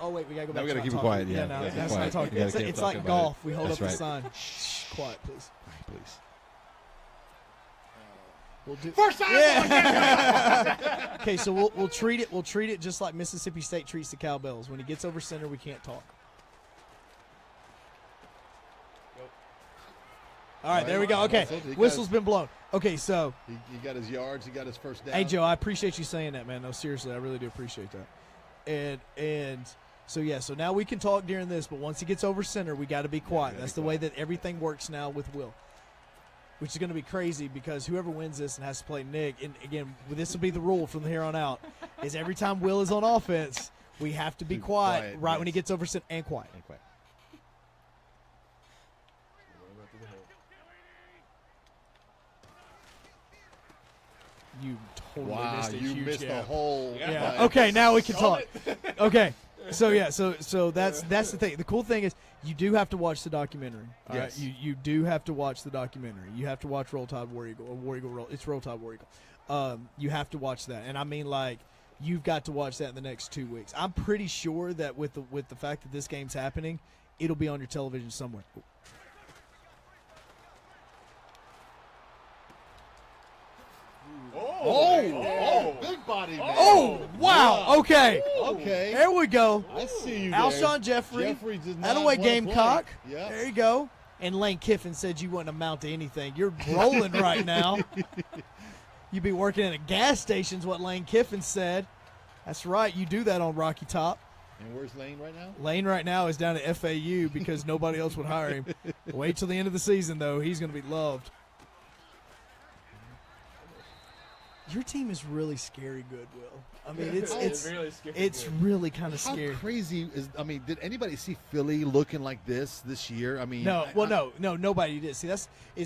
oh wait, we gotta go back. Now we to gotta not keep it talking. quiet, yeah. no, Gotta keep that's quiet. not talking. We gotta It's, keep it's talking like about golf. it. We hold That's up right. the sign. Shh, quiet, please. Please. We'll do. First time. Yeah. Okay, so we'll treat it. We'll treat it just like Mississippi State treats the cowbells. When he gets over center, we can't talk. All right, there we go. Okay, He got whistle's been blown. Okay, so He got his yards. He got his first down. hey Joe, I appreciate you saying that, man. No, seriously, I really do appreciate that. And so yeah, so now we can talk during this, but once he gets over center, we got to be quiet. gotta That's be the way that everything works now with Will. Which is going to be crazy because whoever wins this and has to play Nick, and again, this will be the rule from here on out, is every time Will is on offense, we have to be Be quiet, quiet, right when he yes. gets over center, and quiet. And quiet. You totally Wow, missed a you huge missed the gap. whole. Yeah. like- Okay, now we can talk. Okay. So yeah, so that's the thing. The cool thing is you do have to watch the documentary. All right? Yes. You do have to watch the documentary. You have to watch Roll Tide War Eagle or War Eagle Roll. It's Roll Tide War Eagle. You have to watch that, and I mean like you've got to watch that in the next 2 weeks. I'm pretty sure that with the fact that this game's happening, it'll be on your television somewhere. Oh, big body man. Oh wow! Okay, Okay. there we go. I see you there. Alshon Jeffrey, Jeffrey does not that away wanna Gamecock. play. Yeah. There you go. And Lane Kiffin said you wouldn't amount to anything. You're rolling right now. You'd be working at a gas station is what Lane Kiffin said. That's right. You do that on Rocky Top. And where's Lane right now? Lane right now is down at FAU because nobody else would hire him. Wait till the end of the season, though. He's going to be loved. Your team is really scary good, Will. I mean, it's really scary. it's really kind of How scary. crazy is? I mean, did anybody see Philly looking like this year? I mean, No, well, no, nobody did. See,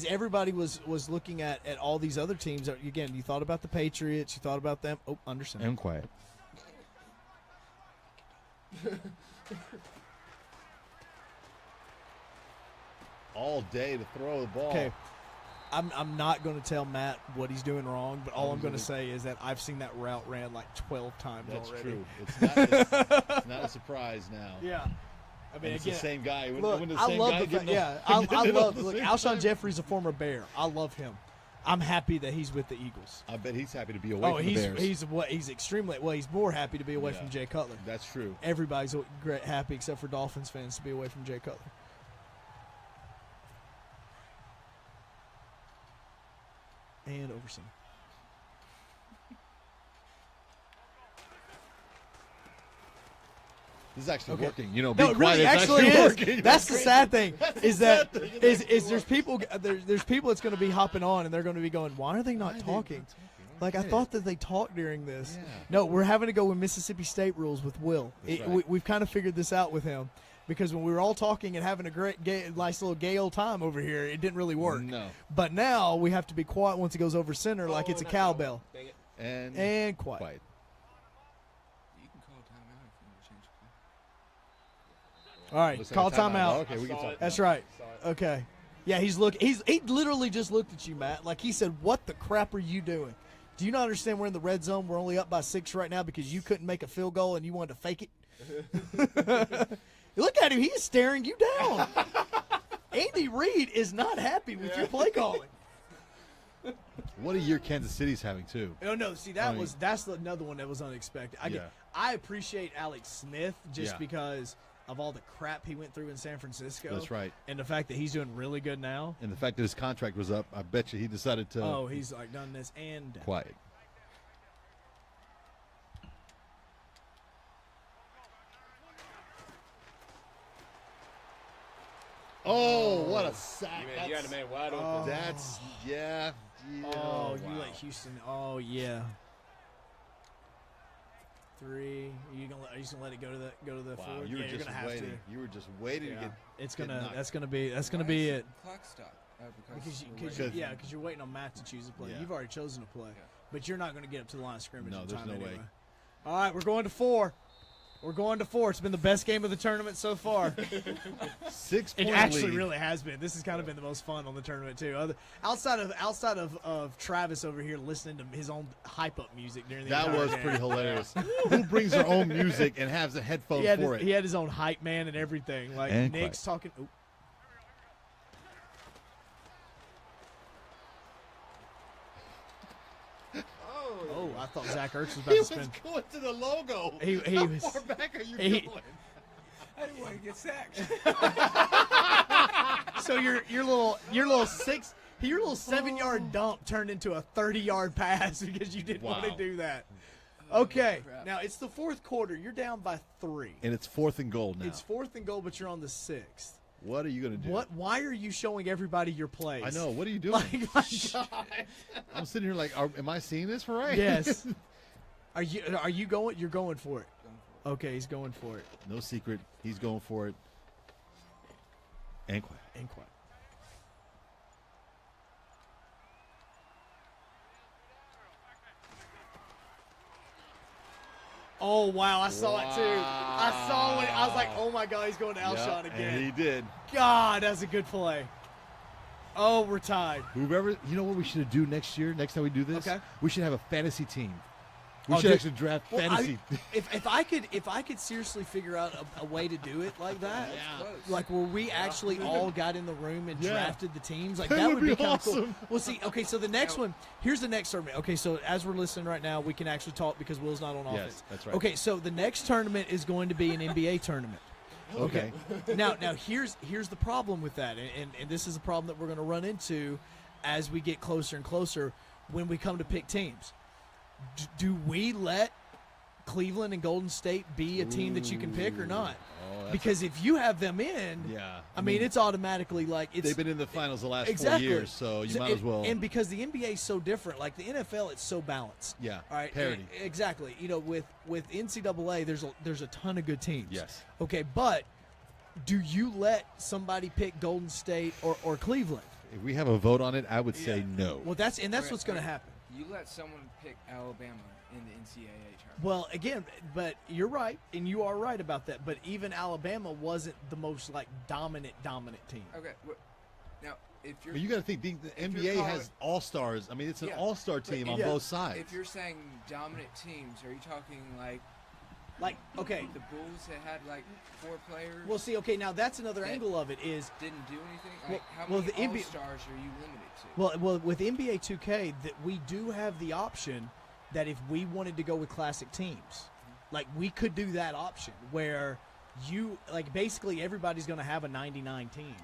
everybody was looking at all these other teams. Again, you thought about the Patriots, you thought about them. Oh, Anderson. I'm quiet. All day to throw the ball. Okay, I'm not going to tell Matt what he's doing wrong, but all I'm going to say is that I've seen that route ran like 12 times That's already. true. It's not a surprise now. Yeah. I mean, And it's again, the same guy. look, When the I same love guy the getting fact, yeah, the- I getting love. the Look, same Alshon time. Jeffrey's a former Bear. I love him. I'm happy that he's with the Eagles. I bet he's happy to be away Oh, from the Bears. he's extremely well. He's more happy to be away Yeah. from Jay Cutler. That's true. Everybody's great, happy except for Dolphins fans to be away from Jay Cutler. And Overson. This is actually Okay. working. You know, No, be it quiet. really It's actually is. working. That's the sad thing. Is that sad thing. is there's people there's people that's going to be hopping on and they're going to be going, why are they not Why are they talking? not talking? Like I Okay. thought that they talked during this. Yeah. No, we're having to go with Mississippi State rules with Will. That's right. We've kind of figured this out with him because when we were all talking and having a great, nice little gay old time over here, it didn't really work. No. But now we have to be quiet once it goes over center, like it's a cowbell, Dang it. and quiet. quiet. You can call a timeout if you want to change the play. All right, Let's have call a timeout. timeout. Okay, we can Saw talk. it. That's right. Saw it. Okay. Yeah, he literally just looked at you, Matt. Like he said, "What the crap are you doing? Do you not understand we're in the red zone? We're only up by 6 right now because you couldn't make a field goal and you wanted to fake it." Look at him; he's staring you down. Andy Reid is not happy with your play calling. What a year Kansas City's having too. No. See, that's another one that was unexpected. Yeah. I appreciate Alex Smith just Yeah. because of all the crap he went through in San Francisco. That's right. And the fact that he's doing really good now. And the fact that his contract was up, I bet you he decided to Oh, he's like done this and that. quiet. Oh, what a sack! You had a man wide open. That's yeah. Oh, you wow. let Houston. Oh yeah. 3. Are you just gonna let it go to the Wow, forward? you were Yeah, you're just gonna have waiting. to. You were just waiting Yeah. to get. It's get gonna. knocked. That's gonna be Why it. is the clock stop? because because you're waiting on Matt to choose a play. Yeah. You've already chosen a play, but you're not going to get up to the line of scrimmage. No, in there's time no anyway. way. All right, we're going to 4. We're going to 4. It's been the best game of the tournament so far. 6 It point actually lead. really has been. This has kind of been the most fun on the tournament too. Outside of Travis over here listening to his own hype up music during the That entire was game. pretty hilarious. Who brings their own music and has a headphone He had, for his, it? he had his own hype man and everything. Like And Nick's talking. Oop. Oh, I thought Zach Ertz was about He to was spin. going to the logo. He How was- far back are you he- going? I didn't want to get sacked. So your little 7-yard dump turned into a 30-yard pass because you didn't want to Wow. do that. Okay, crap. now it's the 4th quarter. You're down by 3. And it's 4th and goal now. It's 4th and goal, but you're on the 6th. What are you going to do? What? Why are you showing everybody your plays? I know. What are you doing? Like, my God. I'm sitting here like, am I seeing this right? Yes. Are you going? You're going for it. Okay, he's going for it. No secret. He's going for it. And quiet. And quiet. Oh wow! I saw it too. I saw it. I was like, "Oh my God, he's going to Alshon Yep, again." And he did. God, that's a good play. Oh, we're tied. Whoever, you know what we should do next year? Next time we do this, Okay. we should have a fantasy team. We Oh, should dude. actually draft Well, fantasy. if I could seriously figure out a way to do it like that, Close. like where we actually all got in the room and Yeah. drafted the teams, like That that would would be be kind of cool. awesome. Well, see, okay, so the next one, here's the next tournament. Okay, so as we're listening right now, we can actually talk because Will's not on offense. that's right. Okay, so the next tournament is going to be an NBA tournament. Okay. Now here's the problem with that, and this is a problem that we're going to run into as we get closer and closer when we come to pick teams. Do we let Cleveland and Golden State be a team that you can pick or not? Oh, that's Because if you have them in, yeah. I mean, it's automatically like it's they've been in the finals the last exactly 4 years, so you might and, as well. And because the NBA is so different, like the NFL, it's so balanced. Yeah, All right. parity. Exactly. You know, with NCAA, there's a ton of good teams. Yes. Okay, but do you let somebody pick Golden State or Cleveland? If we have a vote on it, I would say no. Well, that's Okay, what's going to happen. You let someone pick Alabama in the NCAA tournament. Well, again, but you're right, and you are right about that. But even Alabama wasn't the most like dominant team. Okay. Now, if you're But you got to think the you're NBA calling- has all stars. I mean, it's an Yeah, all-star but team on yeah, both sides. if you're saying dominant teams, are you talking like Like, okay, the Bulls that had like 4 players? well, see, okay, now that's another Yeah. angle of it is didn't do anything. Well- Like, how well, many the NBA all-stars are you limited to? well with NBA 2K that we do have the option that if we wanted to go with classic teams, like we could do that option where you like basically everybody's going to have a 99 team,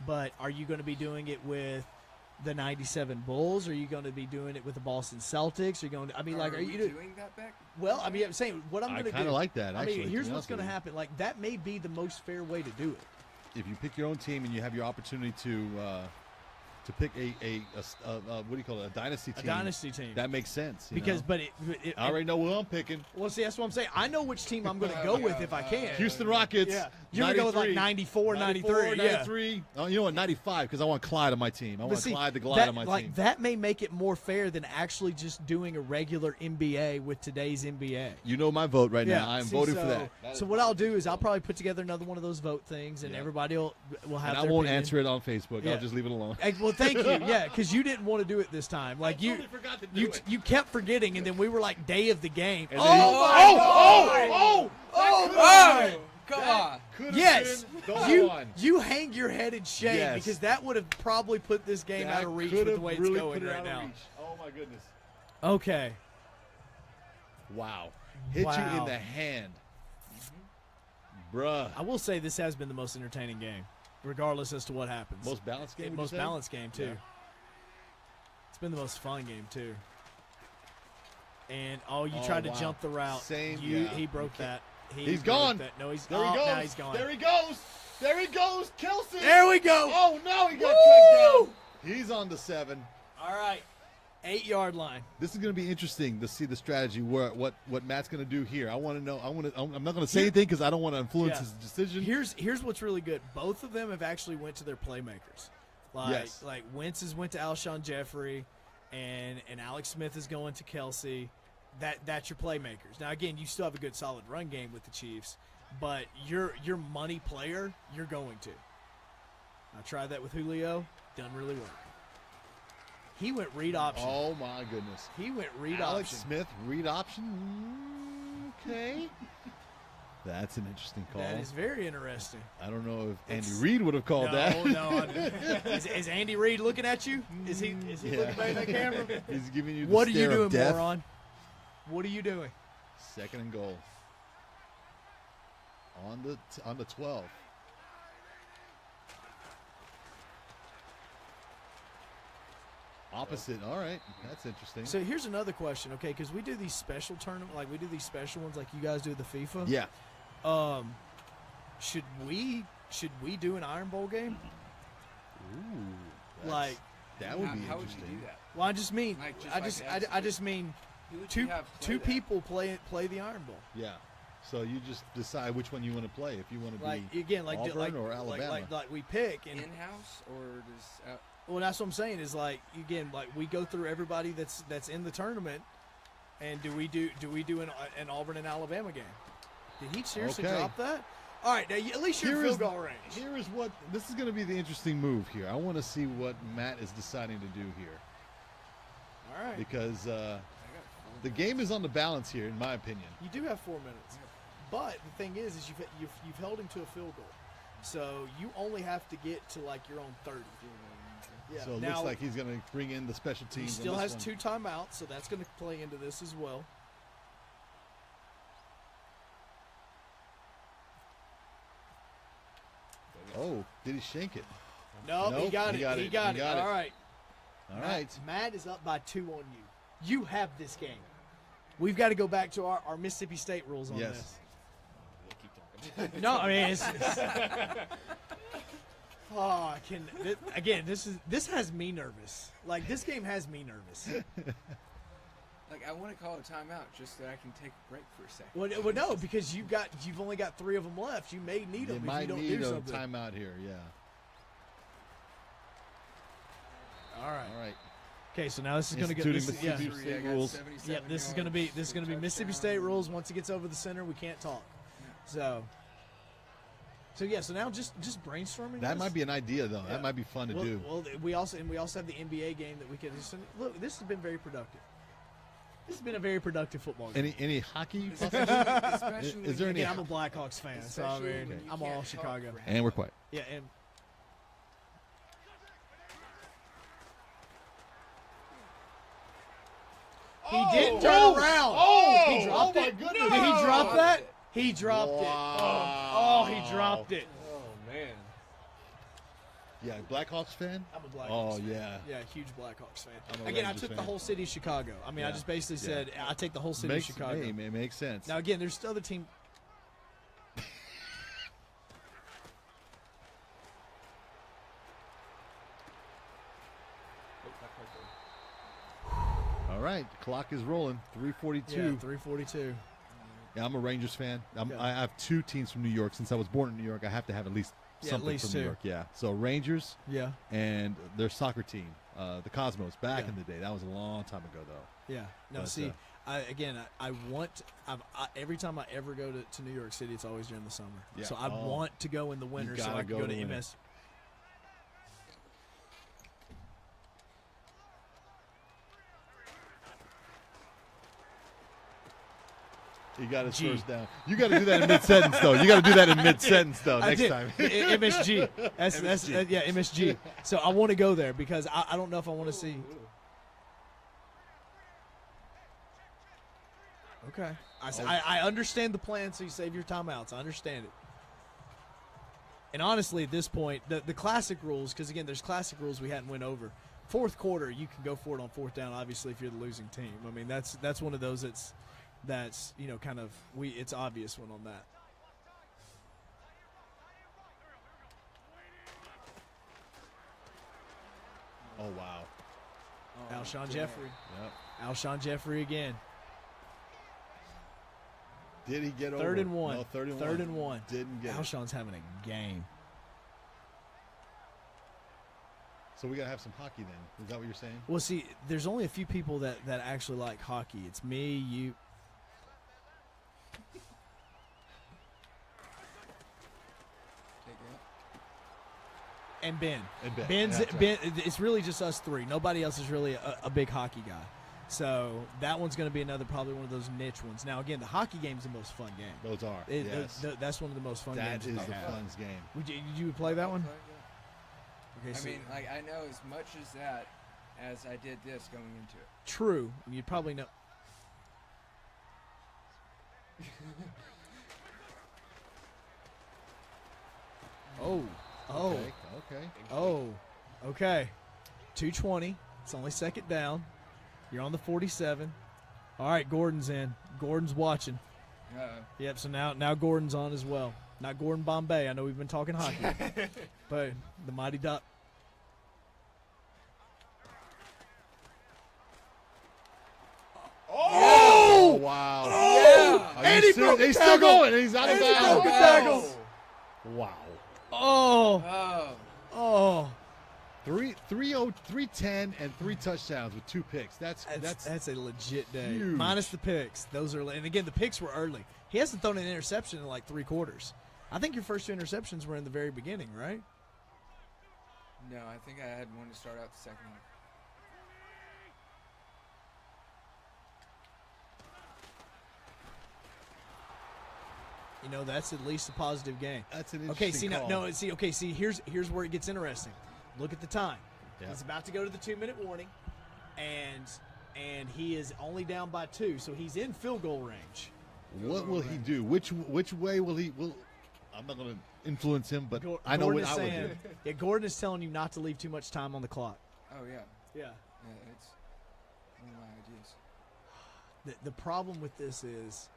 but are you going to be doing it with the 97 Bulls? Are you going to be doing it with the Boston Celtics? Are you going to, I mean, like, are are we you doing that back? Well, I mean, I'm saying what I'm I going to do. kind of like that. I Actually, mean, to here's be what's honest going to with you. happen. Like that may be the most fair way to do it. If you pick your own team and you have your opportunity to pick a what do you call it, a dynasty A team, dynasty team. that makes sense. you Because, know? but it I already know who I'm picking. well, see, that's what I'm saying. I know which team I'm going to go with if I can. Houston Rockets. Yeah. You're going to go with like 94, 93. Yeah. 93. Oh, you know what? 95 because I want Clyde on my team. I But want see, Clyde the Glide that, on my like, team. that may make it more fair than actually just doing a regular NBA with today's NBA. You know my vote right now. I am see, voting so, for that. So what I'll do is I'll probably put together another one of those vote things, and Yeah. everybody will have And I their won't opinion. answer it on Facebook. Yeah. I'll just leave it alone. Hey, well, thank you. Yeah, because you didn't want to do it this time. Like you, totally forgot to do you, it. you kept forgetting, and then we were like day of the game. And Oh then he- my God! Oh, come on! Could've Yes, been the you one. you hang your head in shame Yes. because that would have probably put this game That out of reach could've with the way really it's going put it right out of now. reach. Oh my goodness! Okay. Wow, hit you Wow. in the hand, bruh. I will say this has been the most entertaining game, regardless as to what happens. Most balanced game. would you Most say? balanced game too. Yeah. It's been the most fun game too. And you Oh, tried to wow. jump the route. Same, You, yeah. He broke that. He's broke gone. that. No, he's There he goes. Now he's gone. There he goes. There he goes. Kelsey. There we go. Oh no, he got Woo! tracked down. He's on the 7. All right. 8-yard line. This is going to be interesting to see the strategy. What Matt's going to do here. I want to know. I'm not going to say anything because I don't want to influence Yeah. his decision. Here's what's really good. Both of them have actually went to their playmakers. Yes. Like Wentz went to Alshon Jeffrey, and Alex Smith is going to Kelsey. That's your playmakers. Now again, you still have a good solid run game with the Chiefs, but your money player, you're going to. I tried that with Julio, doesn't really work. He went read option. Oh my goodness. He went read Alex option. Smith, read option. Okay. That's an interesting call. That is very interesting. I don't know if Andy Reid would have called that. No. Is Andy Reid looking at you? Is he looking back at the camera? He's giving you the What are you stare of doing, death. moron? What are you doing? 2nd and goal. On the 12. Opposite. All right. That's interesting. So here's another question, okay? Because we do these special tournament, like we do these special ones, like you guys do the FIFA. yeah. Should we do an Iron Bowl game? Ooh. Like, that would be How would interesting. you do that? well, I just mean, Like, just I like just, that? I just mean, Who would you have play two that? people play the Iron Bowl. Yeah. So you just decide which one you want to play. If you want to Like be again, like Auburn or Alabama. like we pick and In-house or does well, that's what I'm saying is like again, like we go through everybody that's in the tournament, and do we do an Auburn and Alabama game? Did he seriously Okay. drop that? All right, now at least you're in Here is- field goal range. Here is what this is going to be the interesting move here. I want to see what Matt is deciding to do here All right, because the game is on the balance here, in my opinion. you do have 4 minutes, but the thing is you've held him to a field goal, so you only have to get to like your own 30. Yeah. So it now, looks like he's going to bring in the special he teams. still on has this 2 timeouts, so that's going to play into this as well. one. Oh, did he shank it? No, he Nope, got he it. got He it. got He it. got it. All right. All right. Matt is up by 2 on you. You have this game. We've got to go back to our Mississippi State rules on Yes. this. We'll keep talking. No, I mean, oh, again, this has me nervous. Like, this game has me nervous. like I want to call a timeout just so I can take a break for a second. Well, no, because you've only got 3 of them left. You may need You them if you might don't need do a something. timeout here. Yeah. All right. All right. Okay, so now this is going to get Instituting this. Yeah. Mississippi State I got rules. 77 Yep, this is going to be Mississippi State rules. Once it gets over the center, we can't talk. So yeah. So now just brainstorming. That this. might be an idea, though. Yeah. That might be fun to well, do. Well, we also have the NBA game that we can. Look, this has been very productive. This has been a very productive football game. Any hockey? Especially Is there when any- you Again, I'm a Blackhawks fan, so I especially mean, when you I'm can't all talk Chicago. for And we're quiet. Yeah, and he didn't turn around. He dropped my it. goodness. Did he drop that? He dropped Wow. Oh, he dropped it. Oh man. Yeah, Blackhawks fan? I'm a Blackhawks Oh, fan. yeah. Yeah, huge Blackhawks fan. I'm a Again, I Rangers took the fan. whole city of Chicago. I mean, I Yeah. just basically Yeah. said I take the whole city Makes, of Chicago. hey, it makes sense. Now, again, there's other team. Oh, not quite there. All right, the clock is rolling. 3:42. Yeah, 342. Yeah, I'm a Rangers fan. Yeah. I have 2 teams from New York. Since I was born in New York, I have to have at least Yeah, at something least from 2. New York. Yeah. So Rangers Yeah, and their soccer team, the Cosmos, back Yeah. in the day. That was a long time ago, though. yeah. No, But, see, I want. Every time I ever go to New York City, it's always during the summer. Yeah. So I Oh. want to go in the winter so gotta I can go go in to the winter. MS. He got his G. first down. You got to do that in mid sentence, though. You got to do that in mid sentence, though. I Next did. time. MSG. That's yeah, MSG. So I want to go there because I don't know if I want to see. Okay. I understand the plan, so you save your timeouts. I understand it. And honestly, at this point, the classic rules, because again, there's classic rules we hadn't went over. Fourth quarter, you can go for it on 4th down. Obviously, if you're the losing team, I mean that's one of those that's kind of it's obvious one on that. Oh, wow. Alshon Jeffrey. Yep. Alshon Jeffrey again. Did he get over? 3rd and 1. No, 3rd and 1. 3rd and 1. Didn't get it. Alshon's having a game. So we got to have some hockey then. Is that what you're saying? Well, see, there's only a few people that actually like hockey. It's me, you. Take it. And Ben. And Ben's that's Ben. It's really just us three. Nobody else is really a big hockey guy. So that one's going to be probably one of those niche ones. Now, again, the hockey game's the most fun game. Those are. Yes. That's one of the most fun That games. is that the they have. funs game. Did you play that one? Okay, I so mean, like I know as much as that as I did this going into it. true. You'd probably know. Oh. Okay. 220. It's only second down. You're on the 47. All right, Gordon's in. Gordon's watching. Yep, so now Gordon's on as well. Not Gordon Bombay. I know we've been talking hockey. But the Mighty Duck. Oh, wow. Yeah. Are you serious? He's still going. He's out of And he bounds. broke a tackle. Wow. Oh. Oh. Oh. 310 and 3 touchdowns with 2 picks. That's That's a legit day. huge. Minus the picks. Those are, and again, the picks were early. He hasn't thrown an interception in like 3 quarters. I think your first 2 interceptions were in the very beginning, right? No, I think I had one to start out the second half. You know, that's at least a positive game. That's an Okay, interesting see call. now, no, see, okay, see, here's where it gets interesting. Look at the time. Yeah. He's about to go to the 2-minute warning, and he is only down by 2, so he's in field goal range. What will he do? Which way will he? I'm not going to influence him, but I know Gordon what is I would saying, do. yeah, Gordon is telling you not to leave too much time on the clock. Oh yeah. Yeah. Yeah, it's one of my ideas. The problem with this is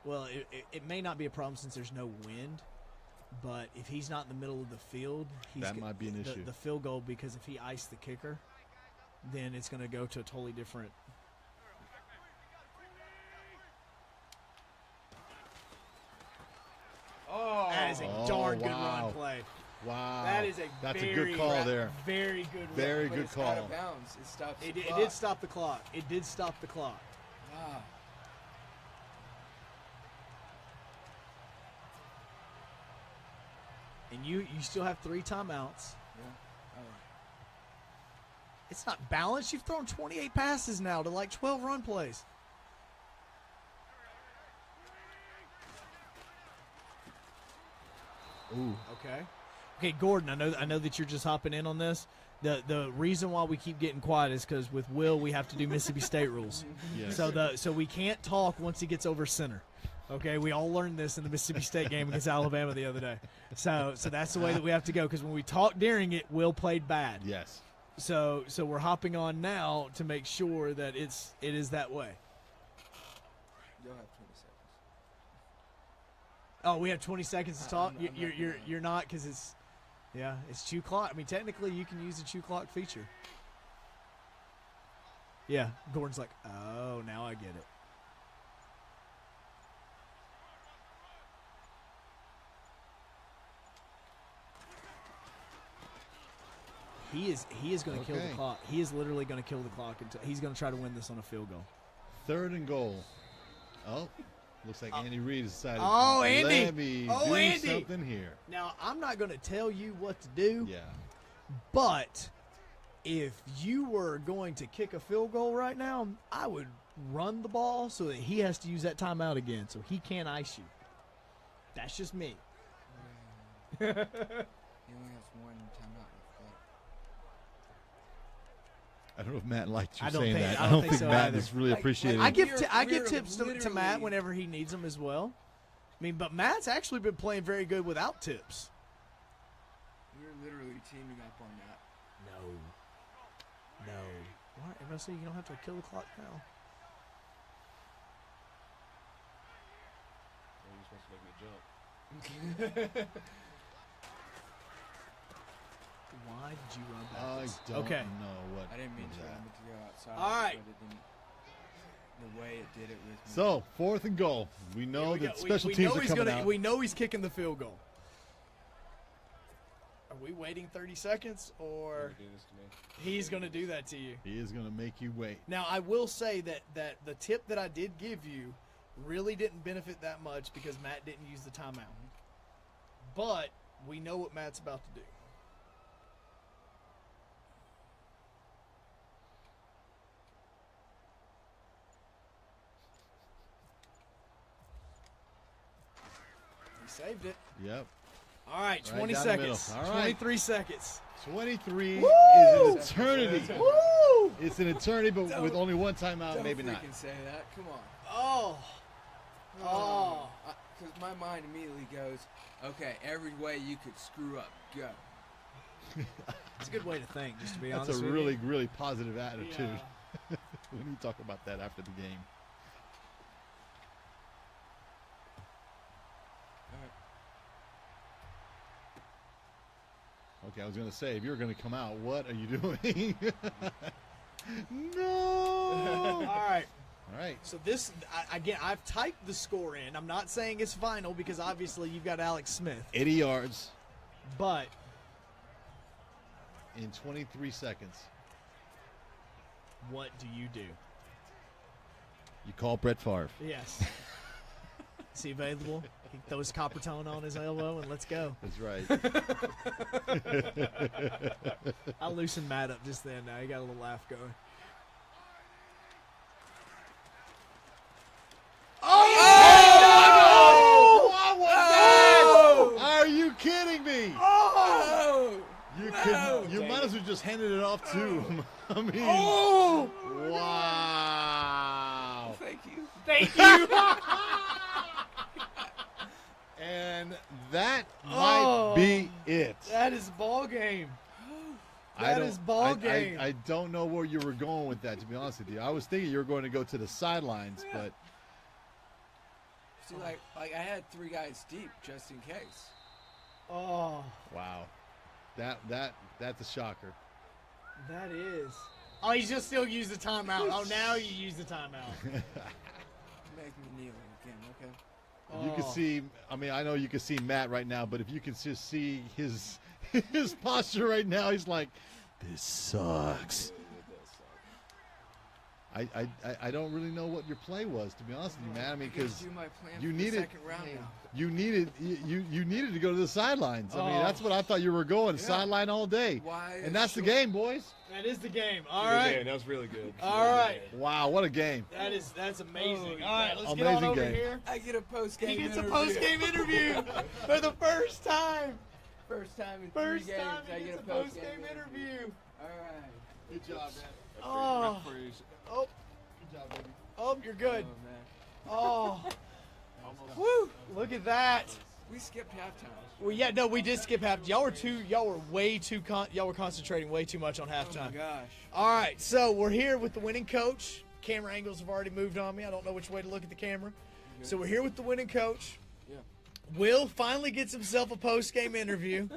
well, it may not be a problem since there's no wind, but if he's not in the middle of the field, That might be an issue. The field goal, because if he iced the kicker, then it's going to go to a totally different. Oh. That is a Oh, darn good wow. run play. Wow. That is That's very a good call there. Very good Very run. But good it's out call. of bounds. It stops the It clock. did stop the clock. It did stop the clock. Wow. And you still have 3 timeouts. Yeah. Oh. It's not balanced. You've thrown 28 passes now to like 12 run plays. Ooh. Okay, Gordon. I know that you're just hopping in on this. The reason why we keep getting quiet is because with Will we have to do Mississippi State rules. Yes. So we can't talk once he gets over center. Okay, we all learned this in the Mississippi State game against Alabama the other day. So that's the way that we have to go, because when we talk during it, Will played bad. Yes. So we're hopping on now to make sure that it is that way. You'll have 20 seconds. Oh, we have 20 seconds to talk. I'm not You're not, because it's chew clock. I mean, technically you can use the chew clock feature. Yeah, Gordon's like, oh, now I get it. He is going to kill the Okay. clock. He is literally going to kill the clock until he's going to try to win this on a field goal. 3rd and goal. Oh, looks like Andy Reid has decided. Oh, Andy. Let me Oh, do Andy. something here. Now, I'm not going to tell you what to do. Yeah. But if you were going to kick a field goal right now, I would run the ball so that he has to use that timeout again, so he can't ice you. That's just me. He only has one timeout left. I don't know if Matt liked you I don't saying think- that. I I don't don't think think so Matt either. is really Like- appreciating I like- it. give We're tips to Matt literally- whenever he needs them as well. I mean, but Matt's actually been playing very good without tips. We're literally teaming up on that. No. Why? Everybody say you don't have to kill the clock now. You're supposed to make me jump. Why did you run I backwards? don't Okay. know what. I didn't mean was to. I that. meant to go outside. All right. But it didn't. The way it did it with me. So 4th and goal. We know that special teams are coming out. We know he's kicking the field goal. Are Are we waiting 30 seconds, or Do this to me. he's going to do that to you? He is going to make you wait. Now, I will say that the tip that I did give you really didn't benefit that much because Matt didn't use the timeout. But we know what Matt's about to do. He saved it. Yep. All right, 20 down the middle. seconds. All right. 23 seconds. 23 Woo! is an eternity. Woo! It's an eternity, but with only one timeout, Don't maybe not. freaking say that. Come on. Oh. Oh. Because my mind immediately goes, okay, every way you could screw up, go. It's a good way to think, just to be That's honest a with really, really positive attitude. Yeah. We need to talk about that after the game. Okay, I was going to say, if you're going to come out, what are you doing? No! All right. All right. So this, again, I've typed the score in. I'm not saying it's final because obviously you've got Alex Smith. 80 yards But in 23 seconds. what do you do? You call Brett Favre. Yes. Is he available? He throws copper tone on his elbow and let's go. That's right. I loosened Matt up just then. Now he got a little laugh going. What was that? Are you kidding me? Oh! You No. you might as well just handed it off to him. I mean, wow. Thank you. Thank you. And that might be it. That is ball game. I That don't- is ball game. I don't know where you were going with that, to be honest with you. I was thinking you were going to go to the sidelines, but See, like I had 3 guys deep just in case. Oh, wow. That's a shocker. that is. Oh, he's just still use the timeout. Oh, now you use the timeout. Make me kneel again, okay? You can see, I mean, I know you can see Matt right now, but if you can just see his posture right now, he's like, this sucks. I don't really know what your play was, to be honest with you, man. I mean, I gotta because do my plan you for needed- the second round now. you needed to go to the sidelines. I mean, Oh. that's what I thought you were going, Yeah. sideline all day. Why? And that's the game, boys. That is the game. All Good right. game. That was really good. All right. Wow, what a game. That's amazing. Oh, All right, let's get on amazing over game. here. I get a post game. He gets a post-game interview for the first time. First time in First 3 games. time I he get gets a a post-game post-game interview. All right. Good job, man. Oh, oh, Good job, baby. oh, you're good. Oh man. Oh, woo! Look at that. We skipped halftime. Well, yeah, no, we did skip half. Y'all were concentrating way too much on Oh my halftime. gosh. All right, so we're here with the winning coach. Camera angles have already moved on me. I don't know which way to look at the camera. So we're here with the winning coach. Yeah. Will finally gets himself a post-game interview.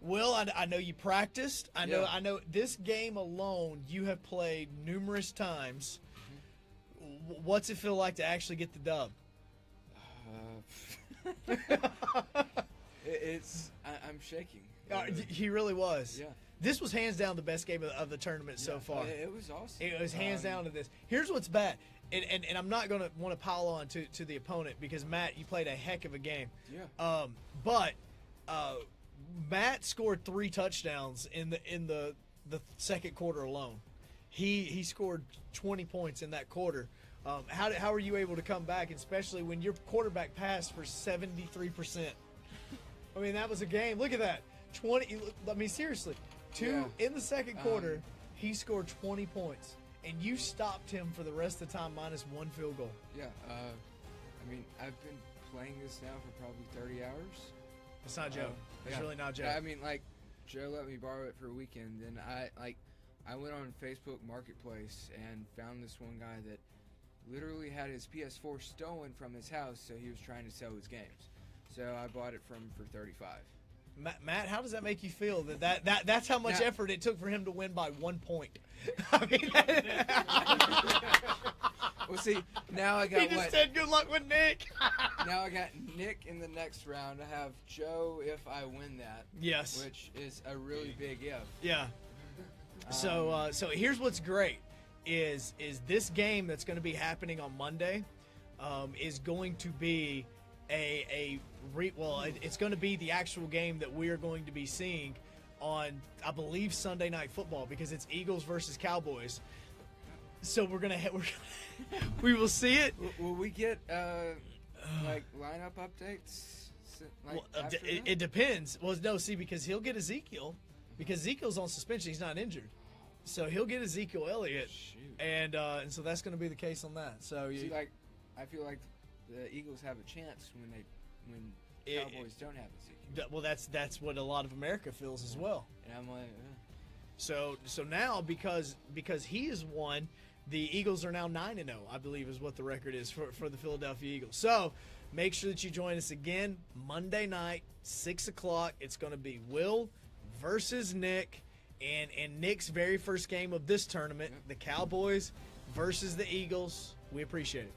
Will, I know you practiced. I know this game alone you have played numerous times. What's it feel like to actually get the dub? I'm shaking. He really was. Yeah. This was hands down the best game of the tournament so far. It was awesome. It was hands down to this. Here's what's bad, and I'm not going to want to pile on to the opponent because, Matt, you played a heck of a game. Yeah. But Matt scored 3 touchdowns in the second quarter alone. He scored 20 points in that quarter. How are you able to come back, especially when your quarterback passed for 73%? I mean, that was a game. Look at that. 20. I mean, seriously. In the second quarter, he scored 20 points, and you stopped him for the rest of the time minus 1 field goal. Yeah. I mean, I've been playing this now for probably 30 hours. It's not Joe. It's really not Joe. I mean, like, Joe let me borrow it for a weekend, and I went on Facebook Marketplace and found this one guy that literally had his PS4 stolen from his house, so he was trying to sell his games. So I bought it from him for $35. Matt, how does that make you feel? That's how much Now- effort it took for him to win by 1 point. I mean, Well, see, now I he got just what? said good luck with Nick. Now I got Nick in the next round. I have Joe if I win that. Yes. Which is a really big if. Yeah. So here's what's great is this game that's going to be happening on Monday is going to be it's going to be the actual game that we are going to be seeing on, I believe, Sunday Night Football, because it's Eagles versus Cowboys. So we will see it. Will we get like lineup updates? Like after that? It depends. Well, no, see, because he'll get Ezekiel, because Ezekiel's on suspension. He's not injured, so he'll get Ezekiel Elliott, and so that's going to be the case on that. So see, like, I feel like the Eagles have a chance when Cowboys don't have Ezekiel. Well, that's what a lot of America feels as well. And I'm like, So now because he has won, the Eagles are now 9-0, I believe, is what the record is for the Philadelphia Eagles. So make sure that you join us again Monday night, 6 o'clock. It's going to be Will versus Nick, and Nick's very first game of this tournament, the Cowboys versus the Eagles. We appreciate it.